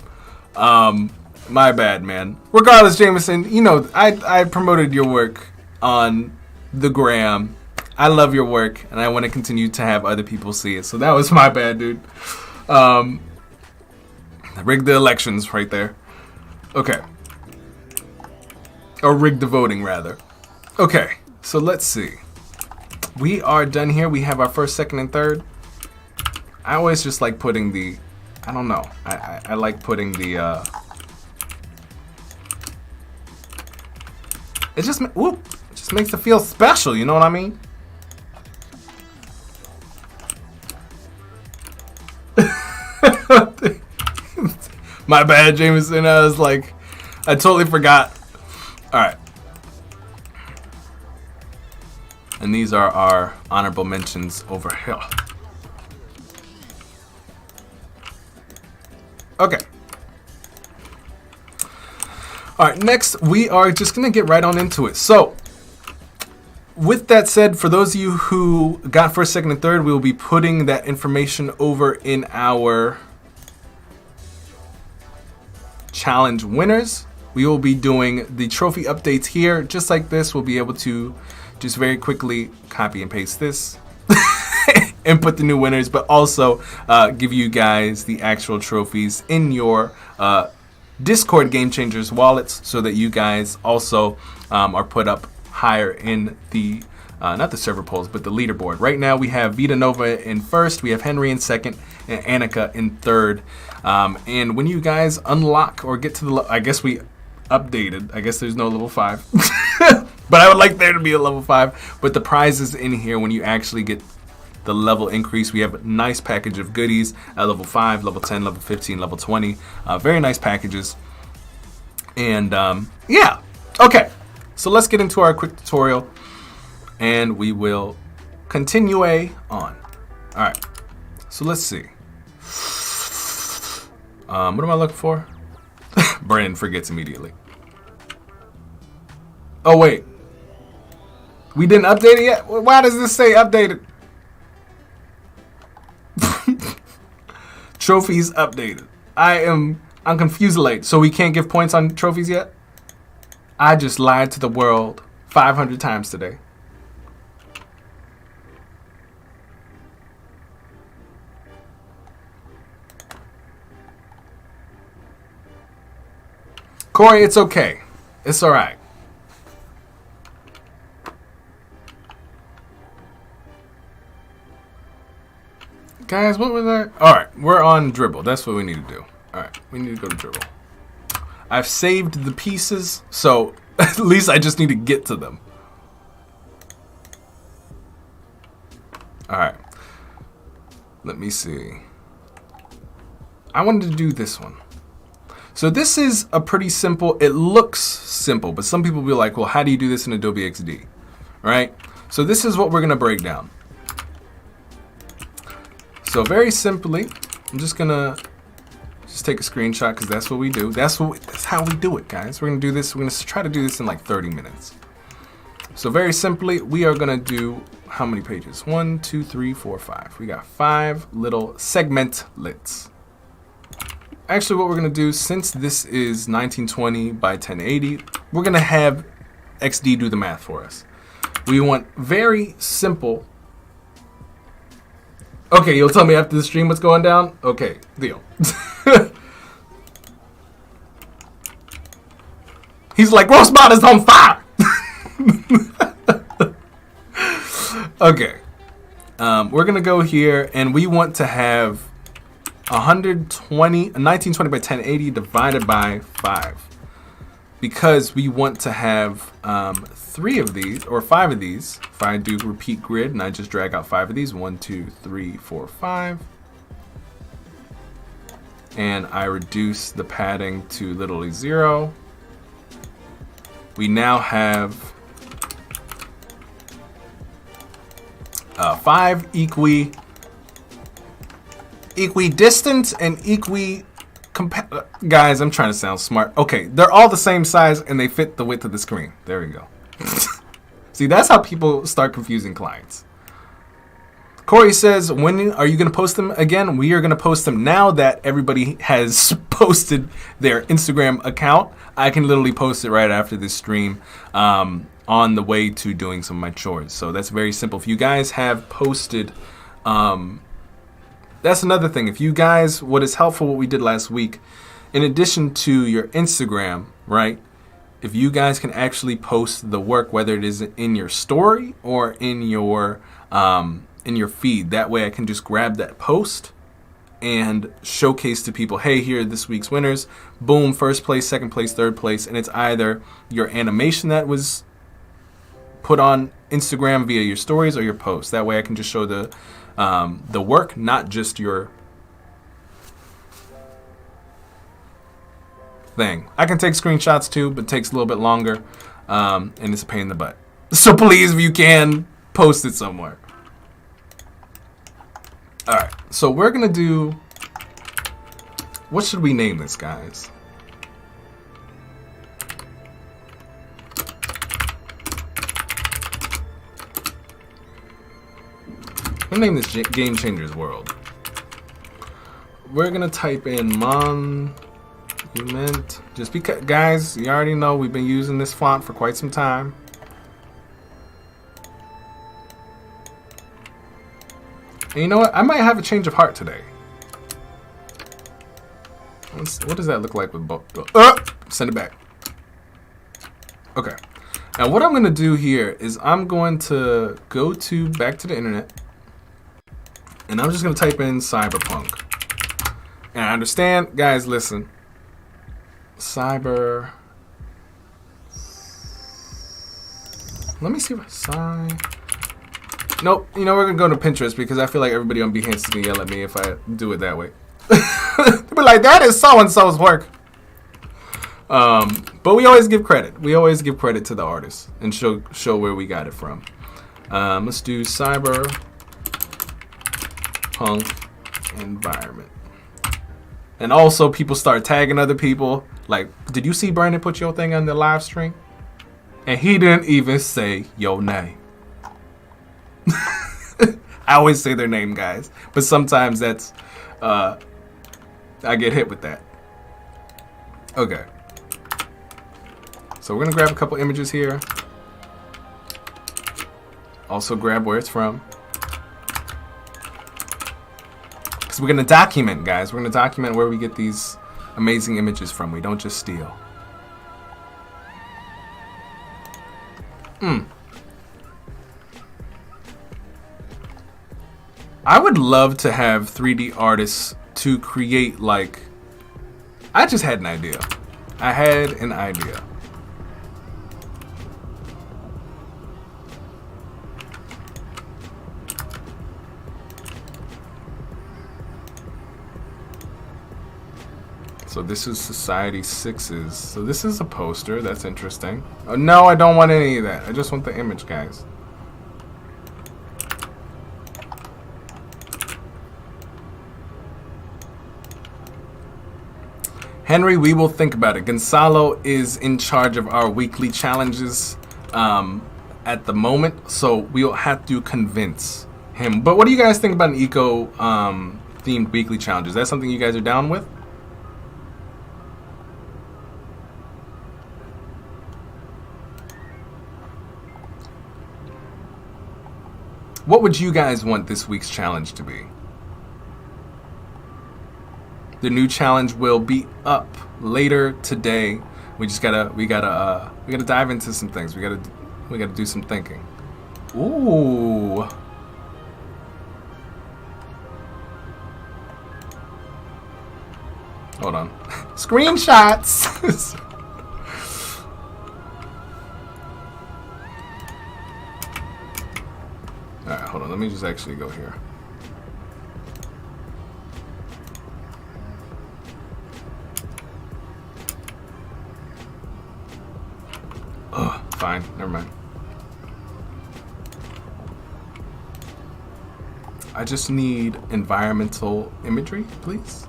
My bad, man. Regardless, Jameson, you know, I promoted your work on the gram. I love your work, and I want to continue to have other people see it. So that was my bad, dude. I rigged the elections right there. Okay. Or rigged the voting, rather. Okay, so let's see. We are done here. We have our first, second, and third. I always just like putting the, I don't know. I like putting the, it just makes it feel special, you know what I mean? My bad, Jameson. I was like, I totally forgot. All right. And these are our honorable mentions over here. Okay. All right, next we are just gonna get right on into it. So, with that said, for those of you who got first, second, and third, we will be putting that information over in our challenge winners. We will be doing the trophy updates here, just like this. We'll be able to just very quickly copy and paste this and put the new winners, but also give you guys the actual trophies in your Discord Game Changers wallets so that you guys also are put up higher in the, not the server polls, but the leaderboard. Right now we have Vita Nova in first, we have Henry in second, and Annika in third. And when you guys unlock or get to the, I guess we updated, I guess there's no level 5. But I would like there to be a level 5. But the prize is in here when you actually get the level increase. We have a nice package of goodies at level 5, level 10, level 15, level 20. Very nice packages. And yeah, okay. So let's get into our quick tutorial and we will continue on. All right, so let's see. What am I looking for? Brandon forgets immediately. Oh, wait. We didn't update it yet? Why does this say updated? Trophies updated. I'm confused late. So we can't give points on trophies yet? I just lied to the world 500 times today. Corey, it's okay. It's all right. Guys, what was that? All right, we're on dribble. That's what we need to do. All right, we need to go to dribble. I've saved the pieces, so at least I just need to get to them. All right. Let me see. I wanted to do this one. So this is a pretty simple, it looks simple, but some people will be like, well, how do you do this in Adobe XD? All right? So this is what we're going to break down. So very simply, I'm just going to take a screenshot because that's what we do. That's how we do it, guys. We're going to do this. We're going to try to do this in like 30 minutes. So very simply, we are going to do how many pages? 1, 2, 3, 4, 5. We got 5 little segmentlets. Actually, what we're going to do, since this is 1920 by 1080, we're going to have XD do the math for us. We want very simple. Okay, you'll tell me after the stream what's going down? Okay, deal. He's like, roast bot is on fire! Okay. We're going to go here, and we want to have 1920 by 1080 divided by 5. Because we want to have 3 of these, or 5 of these. If I do repeat grid, and I just drag out 5 of these, 1, 2, 3, 4, 5. And I reduce the padding to literally 0. We now have 5 equidistant and guys, I'm trying to sound smart. Okay, they're all the same size and they fit the width of the screen. There we go. See, that's how people start confusing clients. Corey says, when are you going to post them again? We are going to post them now that everybody has posted their Instagram account. I can literally post it right after this stream on the way to doing some of my chores. So that's very simple. If you guys have posted, that's another thing. If you guys, what is helpful, what we did last week, in addition to your Instagram, right? If you guys can actually post the work, whether it is in your story or in your feed, that way I can just grab that post and showcase to people, hey, here are this week's winners. Boom, first place, second place, third place, and it's either your animation that was put on Instagram via your stories or your post. That way I can just show the work, not just your thing. I can take screenshots too, but it takes a little bit longer, and it's a pain in the butt. So please, if you can, post it somewhere. All right, so we're gonna do, what should we name this, guys? I'm gonna name this Game Changers World. We're gonna type in monument, just because, guys, you already know we've been using this font for quite some time. And you know what? I might have a change of heart today. What does that look like with both? Send it back. Okay. Now what I'm gonna do here is I'm going to go back to the internet. And I'm just going to type in cyberpunk. And I understand, guys, listen. Cyber. Let me see if Nope. You know, we're going to go to Pinterest because I feel like everybody on Behance is going to yell at me if I do it that way. They'll be like, that is so-and-so's work. But we always give credit. We always give credit to the artist and show where we got it from. Let's do cyber. Punk environment. And also people start tagging other people. Like, did you see Brandon put your thing on the live stream? And he didn't even say your name. I always say their name, guys. But sometimes that's, I get hit with that. Okay. So we're going to grab a couple images here. Also grab where it's from. Because we're going to document, guys. We're going to document where we get these amazing images from. We don't just steal. I would love to have 3D artists to create, like, I just had an idea. I had an idea. So this is Society 6's. So this is a poster. That's interesting. Oh, no, I don't want any of that. I just want the image, guys. Henry, we will think about it. Gonzalo is in charge of our weekly challenges at the moment, so we'll have to convince him. But what do you guys think about an eco-themed weekly challenge? Is that something you guys are down with? What would you guys want this week's challenge to be? The new challenge will be up later today. We gotta dive into some things. We gotta do some thinking. Ooh. Hold on. Screenshots. All right, hold on. Let me just actually go here. Ugh, fine. Never mind. I just need environmental imagery, please.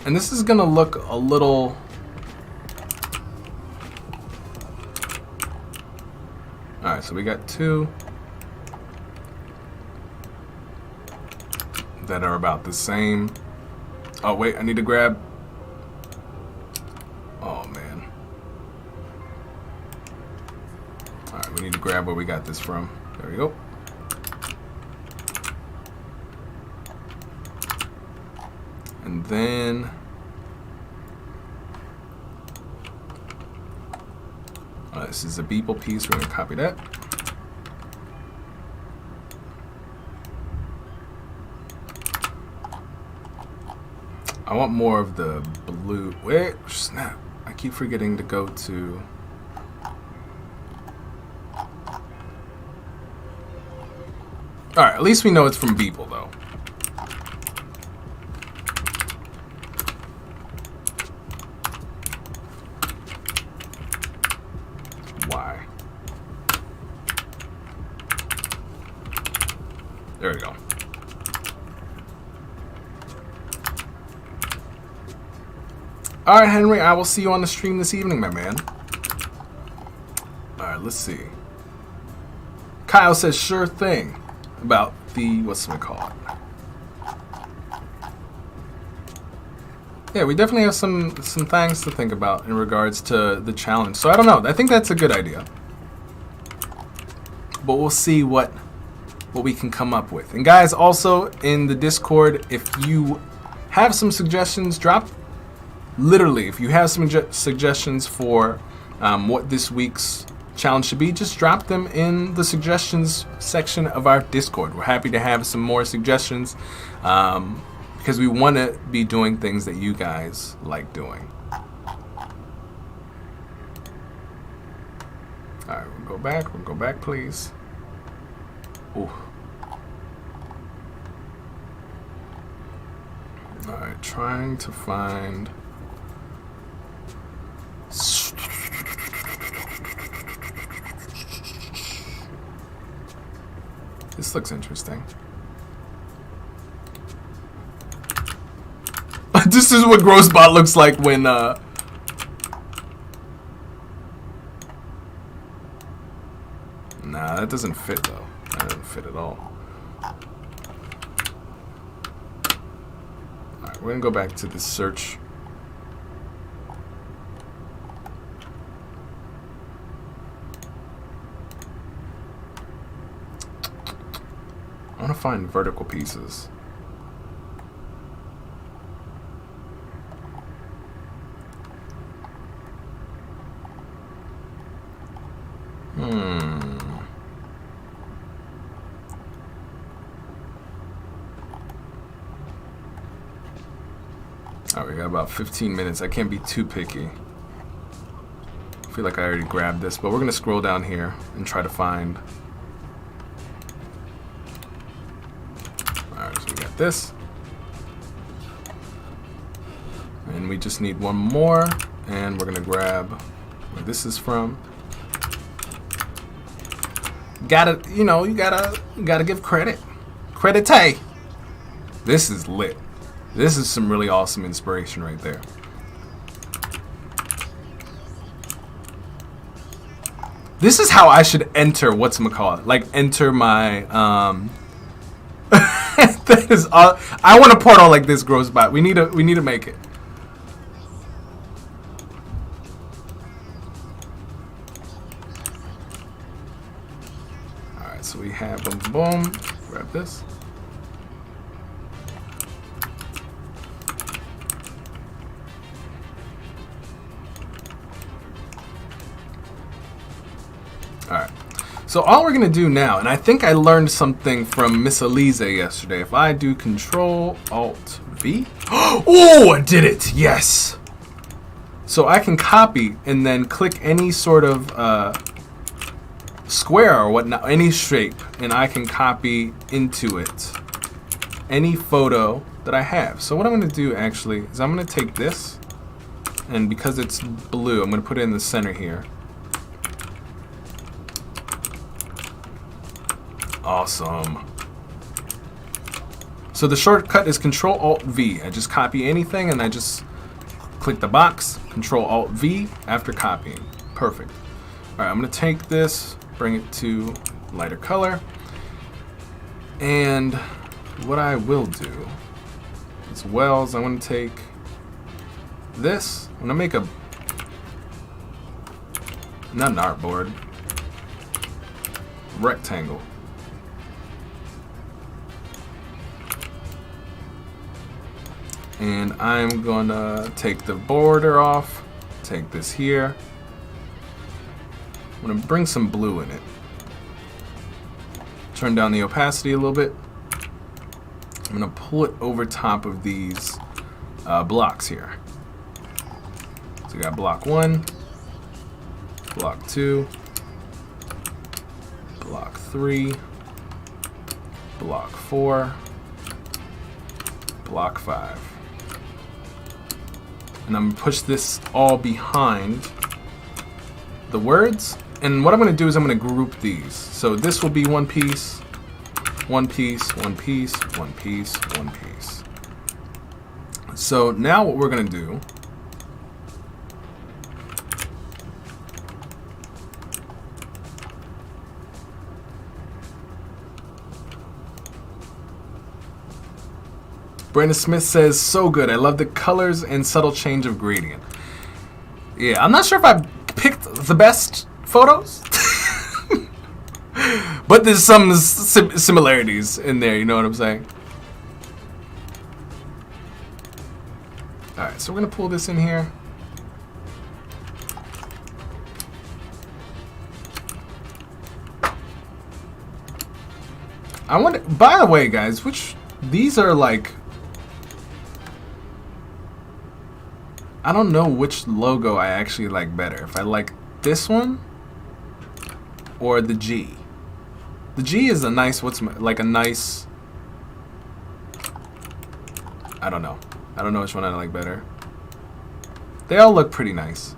And this is gonna look a little... Alright, so we got two that are about the same. Oh wait, I need to grab... Oh man. Alright, we need to grab where we got this from. There we go. And then... this is a Beeple piece. We're going to copy that. I want more of the blue. Wait, snap. I keep forgetting to go to... Alright, at least we know it's from Beeple, though. Why? There we go. Alright, Henry, I will see you on the stream this evening, my man. Alright, let's see. Kyle says, sure thing. About the, what's it called? Yeah, we definitely have some things to think about in regards to the challenge. So I don't know. I think that's a good idea. But we'll see what we can come up with. And guys, also in the Discord, if you have some suggestions, drop. Literally, if you have some suggestions for what this week's challenge should be, just drop them in the suggestions section of our Discord. We're happy to have some more suggestions because we want to be doing things that you guys like doing. Alright, we'll go back, please. Ooh. Alright, trying to find... This looks interesting. This is what Grocebot looks like when Nah, that doesn't fit though. That doesn't fit at all. Alright, we're gonna go back to the search. I want to find vertical pieces. Alright, we got about 15 minutes. I can't be too picky. I feel like I already grabbed this, but we're going to scroll down here and try to find. Alright, so we got this. And we just need one more. And we're going to grab where this is from. Gotta, you know, you gotta give credit. Credite. This is lit. This is some really awesome inspiration right there. This is how I should enter whatchamacallit. Like enter my that is all. I want a portal like this, Grocebot. We need to make it. Alright, so we have boom boom. Grab this. Alright, so all we're going to do now, and I think I learned something from Miss Elise yesterday. If I do Control-Alt-V. Oh, I did it! Yes! So I can copy and then click any sort of square or whatnot, any shape, and I can copy into it any photo that I have. So what I'm going to do actually is I'm going to take this, and because it's blue, I'm going to put it in the center here. Awesome. So the shortcut is Control-Alt-V. I just copy anything and I just click the box, Control-Alt-V after copying. Perfect. Alright, I'm going to take this, bring it to lighter color. And what I will do as well is I'm going to take this. I'm going to make not an artboard, rectangle. And I'm gonna take the border off, take this here. I'm gonna bring some blue in it. Turn down the opacity a little bit. I'm gonna pull it over top of these blocks here. So we got block 1, block 2, block 3, block 4, block 5. And I'm going to push this all behind the words. And what I'm going to do is I'm going to group these. So this will be one piece, one piece, one piece, one piece, one piece. So now what we're going to do Brandon Smith says, so good. I love the colors and subtle change of gradient. Yeah, I'm not sure if I picked the best photos. But there's some similarities in there, you know what I'm saying? Alright, so we're going to pull this in here. I wonder, by the way, guys, these are like, I don't know which logo I actually like better. If I like this one or the G. The G is a nice, like a nice, I don't know. I don't know which one I like better. They all look pretty nice.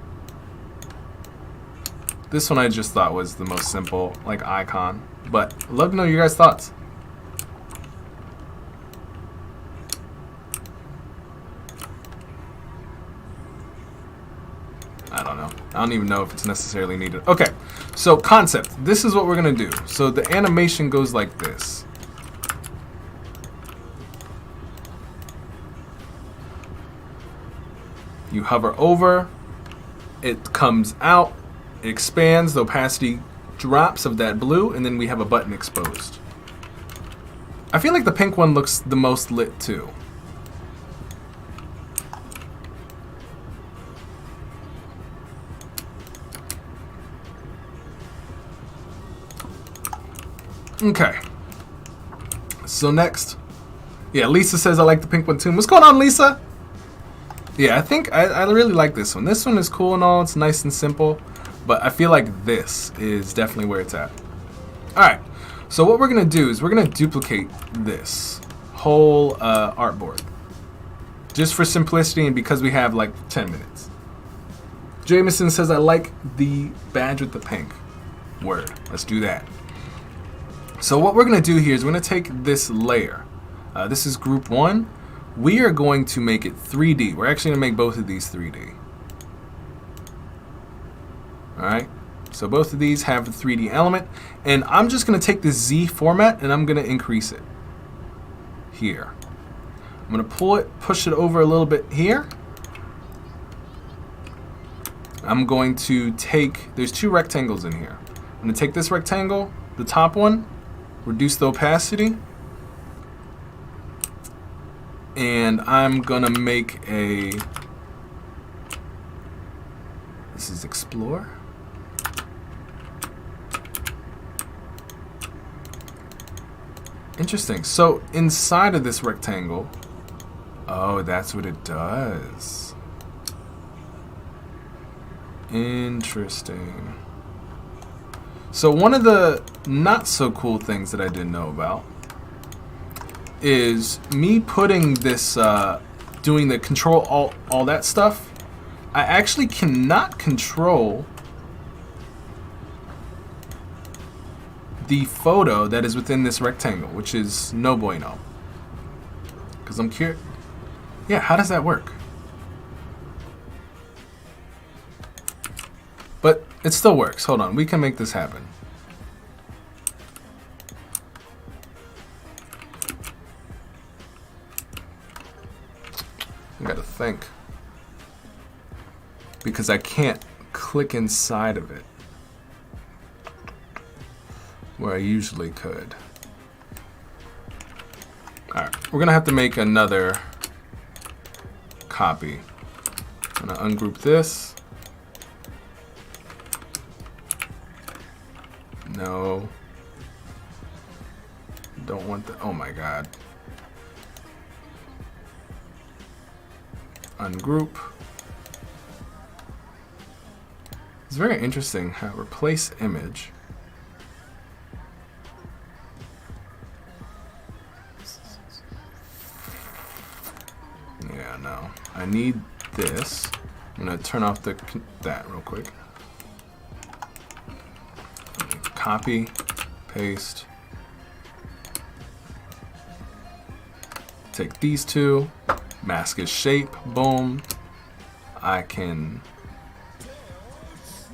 This one I just thought was the most simple, like icon. But I'd love to know your guys' thoughts. I don't even know if it's necessarily needed. Okay, so concept. This is what we're going to do. So the animation goes like this. You hover over, it comes out, it expands, the opacity drops of that blue, and then we have a button exposed. I feel like the pink one looks the most lit too. Okay. So next. Yeah, Lisa says I like the pink one too. What's going on, Lisa? Yeah, I think I really like this one. This one is cool and all. It's nice and simple. But I feel like this is definitely where it's at. Alright. So what we're going to do is we're going to duplicate this whole artboard. Just for simplicity and because we have like 10 minutes. Jameson says I like the badge with the pink. Word. Let's do that. So what we're going to do here is we're going to take this layer. This is group 1. We are going to make it 3D. We're actually going to make both of these 3D. Alright, so both of these have a 3D element. And I'm just going to take this Z format and I'm going to increase it. Here. I'm going to pull it, push it over a little bit here. I'm going to take, there's 2 rectangles in here. I'm going to take this rectangle, the top one, reduce the opacity. And I'm gonna make a, this is explore. Interesting. So inside of this rectangle, oh, that's what it does. Interesting. So one of the not so cool things that I didn't know about is me putting this, doing the control all that stuff. I actually cannot control the photo that is within this rectangle, which is no bueno. Because I'm curious. Yeah, how does that work? But it still works. Hold on, we can make this happen. I gotta think. Because I can't click inside of it where I usually could. Alright, we're gonna have to make another copy. I'm gonna ungroup this. No. Don't want the, oh my god. Ungroup. It's very interesting how replace image. Yeah, no. I need this. I'm gonna turn off that real quick. Copy, paste. Take these two. Mask his shape, boom. I can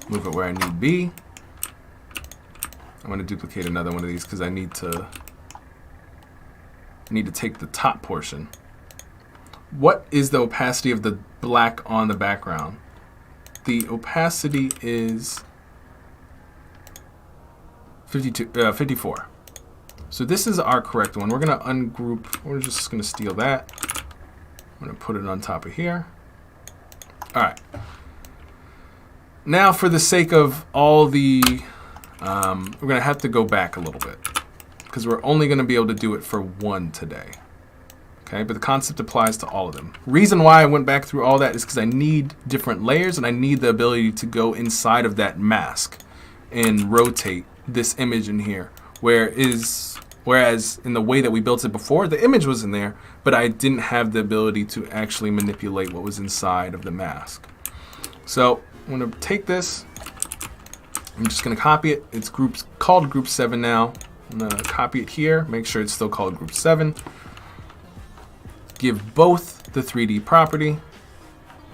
move it where I need be. I'm going to duplicate another one of these because I need to take the top portion. What is the opacity of the black on the background? The opacity is 54. So this is our correct one. We're going to ungroup. We're just going to steal that. I'm going to put it on top of here. All right. Now, for the sake of all the, we're going to have to go back a little bit because we're only going to be able to do it for one today. Okay, but the concept applies to all of them. Reason why I went back through all that is because I need different layers and I need the ability to go inside of that mask and rotate this image in here. Whereas in the way that we built it before, the image was in there, but I didn't have the ability to actually manipulate what was inside of the mask. So I'm going to take this. I'm just going to copy it. It's called Group 7 now. I'm going to copy it here. Make sure it's still called Group 7. Give both the 3D property.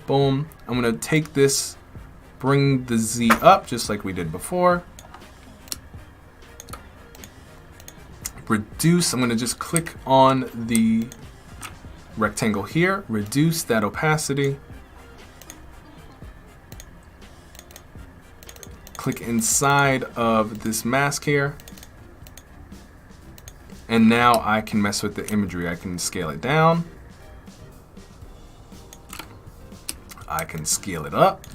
Boom. I'm going to take this bring the Z up just like we did before. Reduce, I'm going to just click on the rectangle here, reduce that opacity. Click inside of this mask here. And now I can mess with the imagery. I can scale it down. I can scale it up.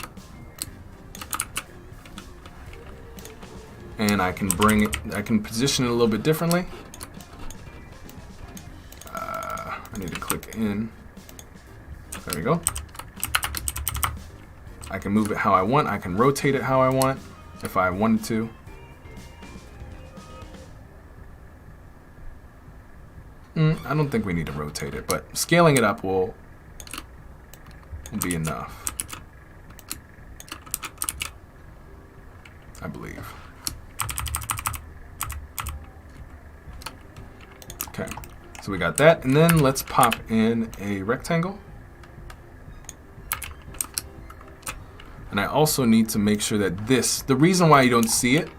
And I can bring it, I can position it a little bit differently. I need to click in. There we go. I can move it how I want. I can rotate it how I want if I wanted to. I don't think we need to rotate it, but scaling it up will be enough, I believe. Okay, so we got that, and then let's pop in a rectangle. And I also need to make sure that this, the reason why you don't see it,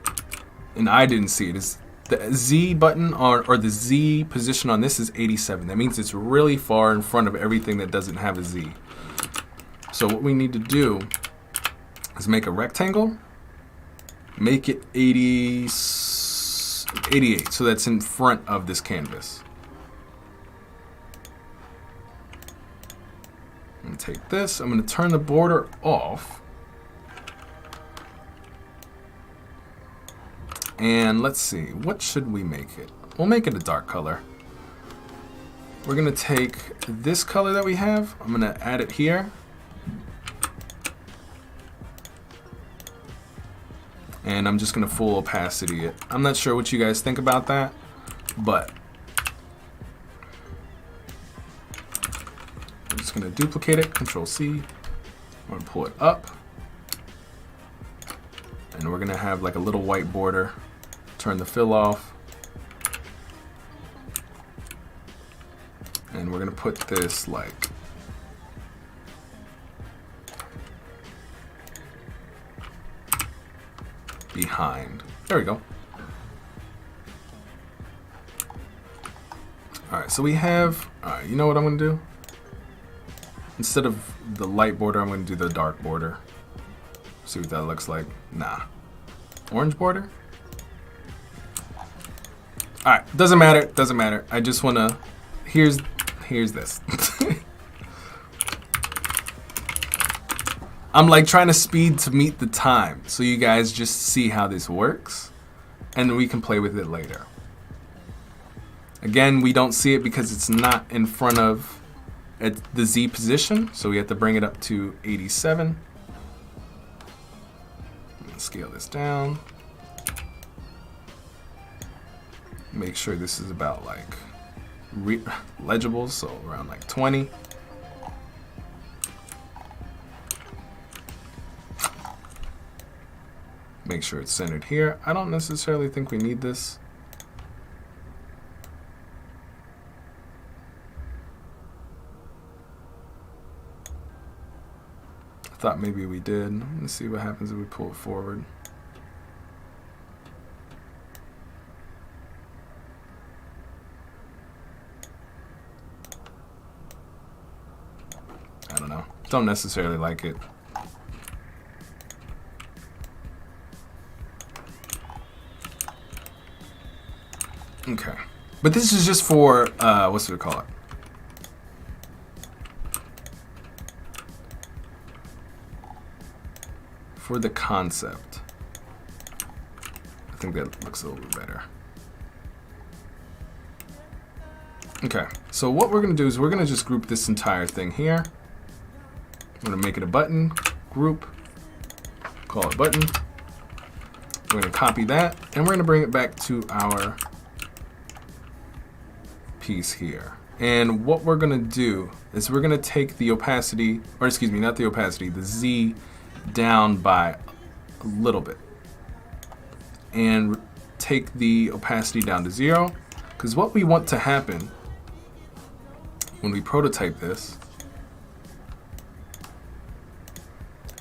and I didn't see it, is the Z button or the Z position on this is 87. That means it's really far in front of everything that doesn't have a Z. So what we need to do is make a rectangle, make it 88, so that's in front of this canvas. I'm going to take this, I'm going to turn the border off. And let's see, what should we make it? We'll make it a dark color. We're going to take this color that we have, I'm going to add it here. And I'm just going to full opacity it. I'm not sure what you guys think about that, but I'm just going to duplicate it, Control C. I'm going to pull it up. And we're going to have like a little white border. Turn the fill off. And we're going to put this like behind. There we go. Alright, so we have, you know what I'm going to do? Instead of the light border, I'm going to do the dark border. See what that looks like. Nah. Orange border? Alright, doesn't matter, doesn't matter. I just want to, here's this. I'm like trying to speed to meet the time so you guys just see how this works and we can play with it later. Again, we don't see it because it's not in front of the Z position, so we have to bring it up to 87. Scale this down. Make sure this is about like legible, so around like 20. Make sure it's centered here. I don't necessarily think we need this. I thought maybe we did. Let's see what happens if we pull it forward. I don't know. Don't necessarily like it. Okay. But this is just for, what's it call it? For the concept. I think that looks a little bit better. Okay, so what we're gonna do is we're gonna just group this entire thing here. I'm gonna make it a button, group, call it button. We're gonna copy that, and we're gonna bring it back to our piece here. And what we're gonna do is we're gonna take the opacity, or excuse me, not the opacity, the Z down by a little bit. And take the opacity down to 0, because what we want to happen when we prototype this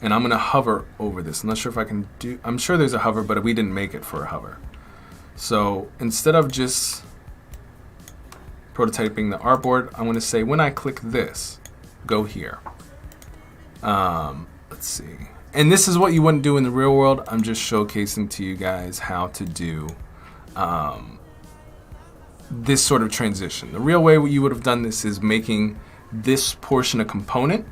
And I'm gonna hover over this. I'm not sure if I can do, I'm sure there's a hover, but we didn't make it for a hover. So instead of just prototyping the artboard, I'm gonna say when I click this, go here. Let's see. And this is what you wouldn't do in the real world. I'm just showcasing to you guys how to do this sort of transition. The real way you would have done this is making this portion a component,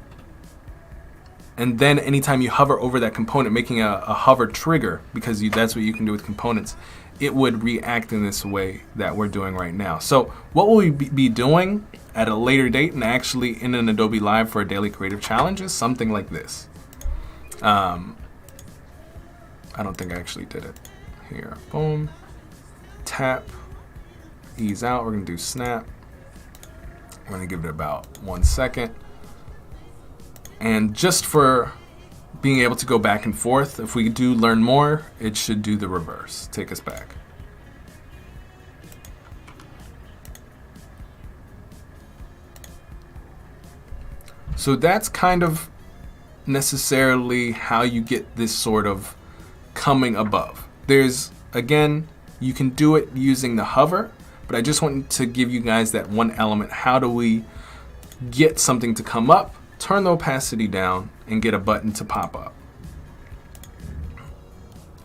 and then anytime you hover over that component, making a hover trigger, because that's what you can do with components, it would react in this way that we're doing right now. So what will we be doing at a later date, and actually in an Adobe Live for a daily creative challenge, is something like this. I don't think I actually did it. Here, boom, tap, ease out. We're gonna do snap. We're gonna give it about 1 second. And just for being able to go back and forth, if we do learn more, it should do the reverse, take us back. So that's kind of necessarily how you get this sort of coming above. There's, again, you can do it using the hover, but I just want to give you guys that one element. How do we get something to come up, turn the opacity down, and get a button to pop up?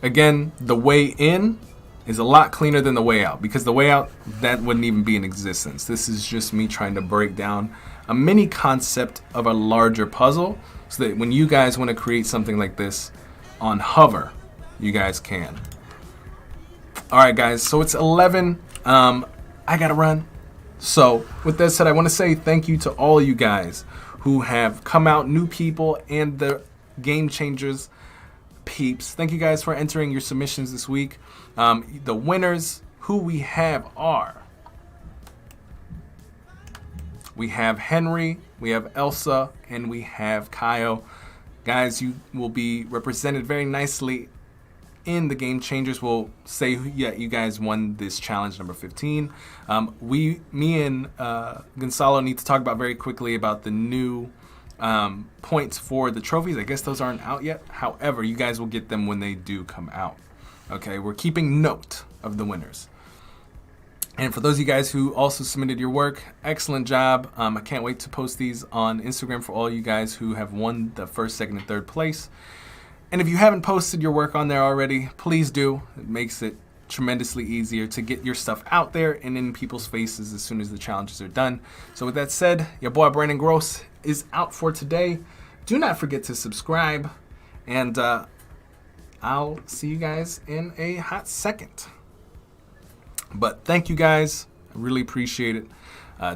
Again, the way in is a lot cleaner than the way out, because the way out, that wouldn't even be in existence. This is just me trying to break down a mini concept of a larger puzzle, so that when you guys want to create something like this on hover, you guys can. All right, guys, so it's 11. I gotta run. So with that said, I want to say thank you to all you guys who have come out, new people and the Game Changers peeps. Thank you guys for entering your submissions this week. The winners who we have are, we have Henry, we have Elsa, and we have Kyle. Guys, you will be represented very nicely in the Game Changers. Will say, yeah, you guys won this challenge number 15. Me and Gonzalo need to talk about very quickly about the new points for the trophies. I guess those aren't out yet. However, you guys will get them when they do come out. Okay, we're keeping note of the winners. And for those of you guys who also submitted your work, excellent job. I can't wait to post these on Instagram for all you guys who have won the first, second, and third place. And if you haven't posted your work on there already, please do. It makes it tremendously easier to get your stuff out there and in people's faces as soon as the challenges are done. So with that said, your boy Brandon Groce is out for today. Do not forget to subscribe, and I'll see you guys in a hot second. But thank you guys, I really appreciate it.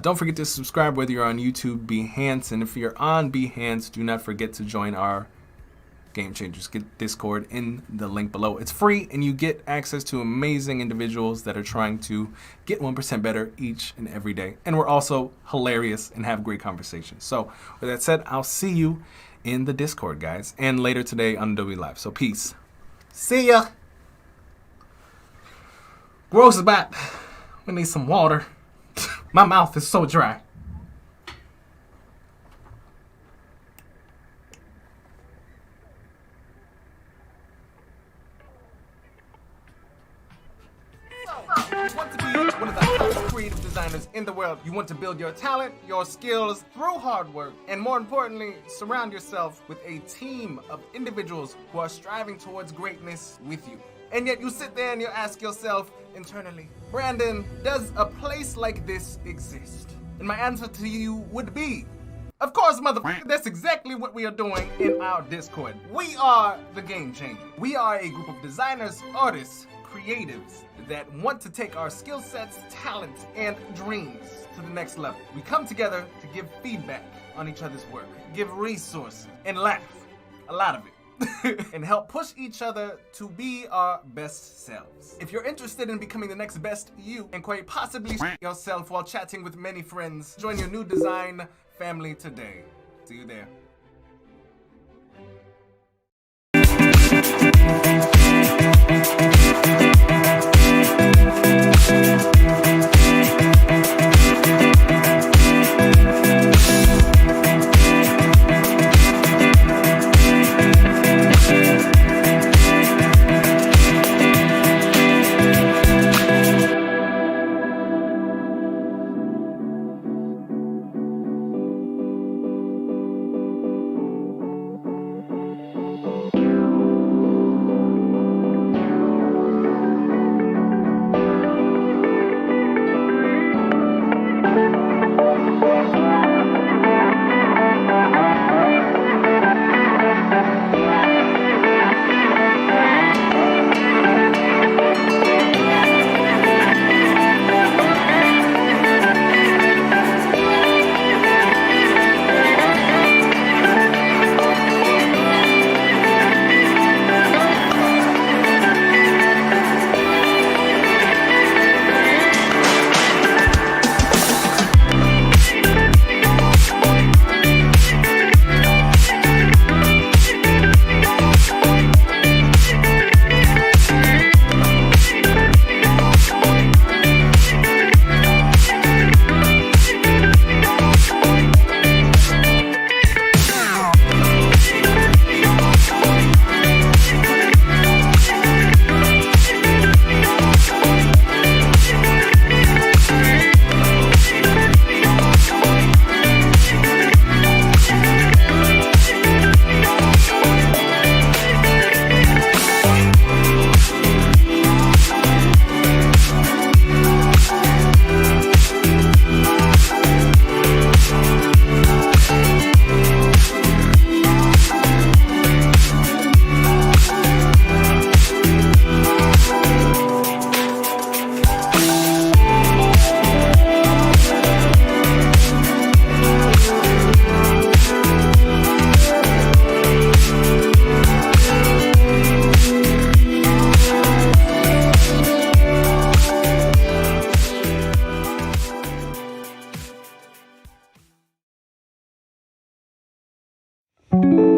Don't forget to subscribe whether you're on YouTube, Behance, and if you're on Behance, do not forget to join our Game Changers Discord in the link below. It's free, and you get access to amazing individuals that are trying to get 1% better each and every day. And we're also hilarious and have great conversations. So with that said, I'll see you in the Discord, guys, and later today on Adobe Live. So peace. See ya. Groce is back. We need some water. My mouth is so dry. You want to be one of the most creative designers in the world. You want to build your talent, your skills through hard work, and more importantly, surround yourself with a team of individuals who are striving towards greatness with you. And yet you sit there and you ask yourself internally, Brandon, does a place like this exist? And my answer to you would be, of course, motherfucker, that's exactly what we are doing in our Discord. We are the Game Changers. We are a group of designers, artists, creatives that want to take our skill sets, talents, and dreams to the next level. We come together to give feedback on each other's work, give resources, and laugh, a lot of it. And help push each other to be our best selves. If you're interested in becoming the next best you and quite possibly yourself while chatting with many friends, join your new design family today. See you there. you.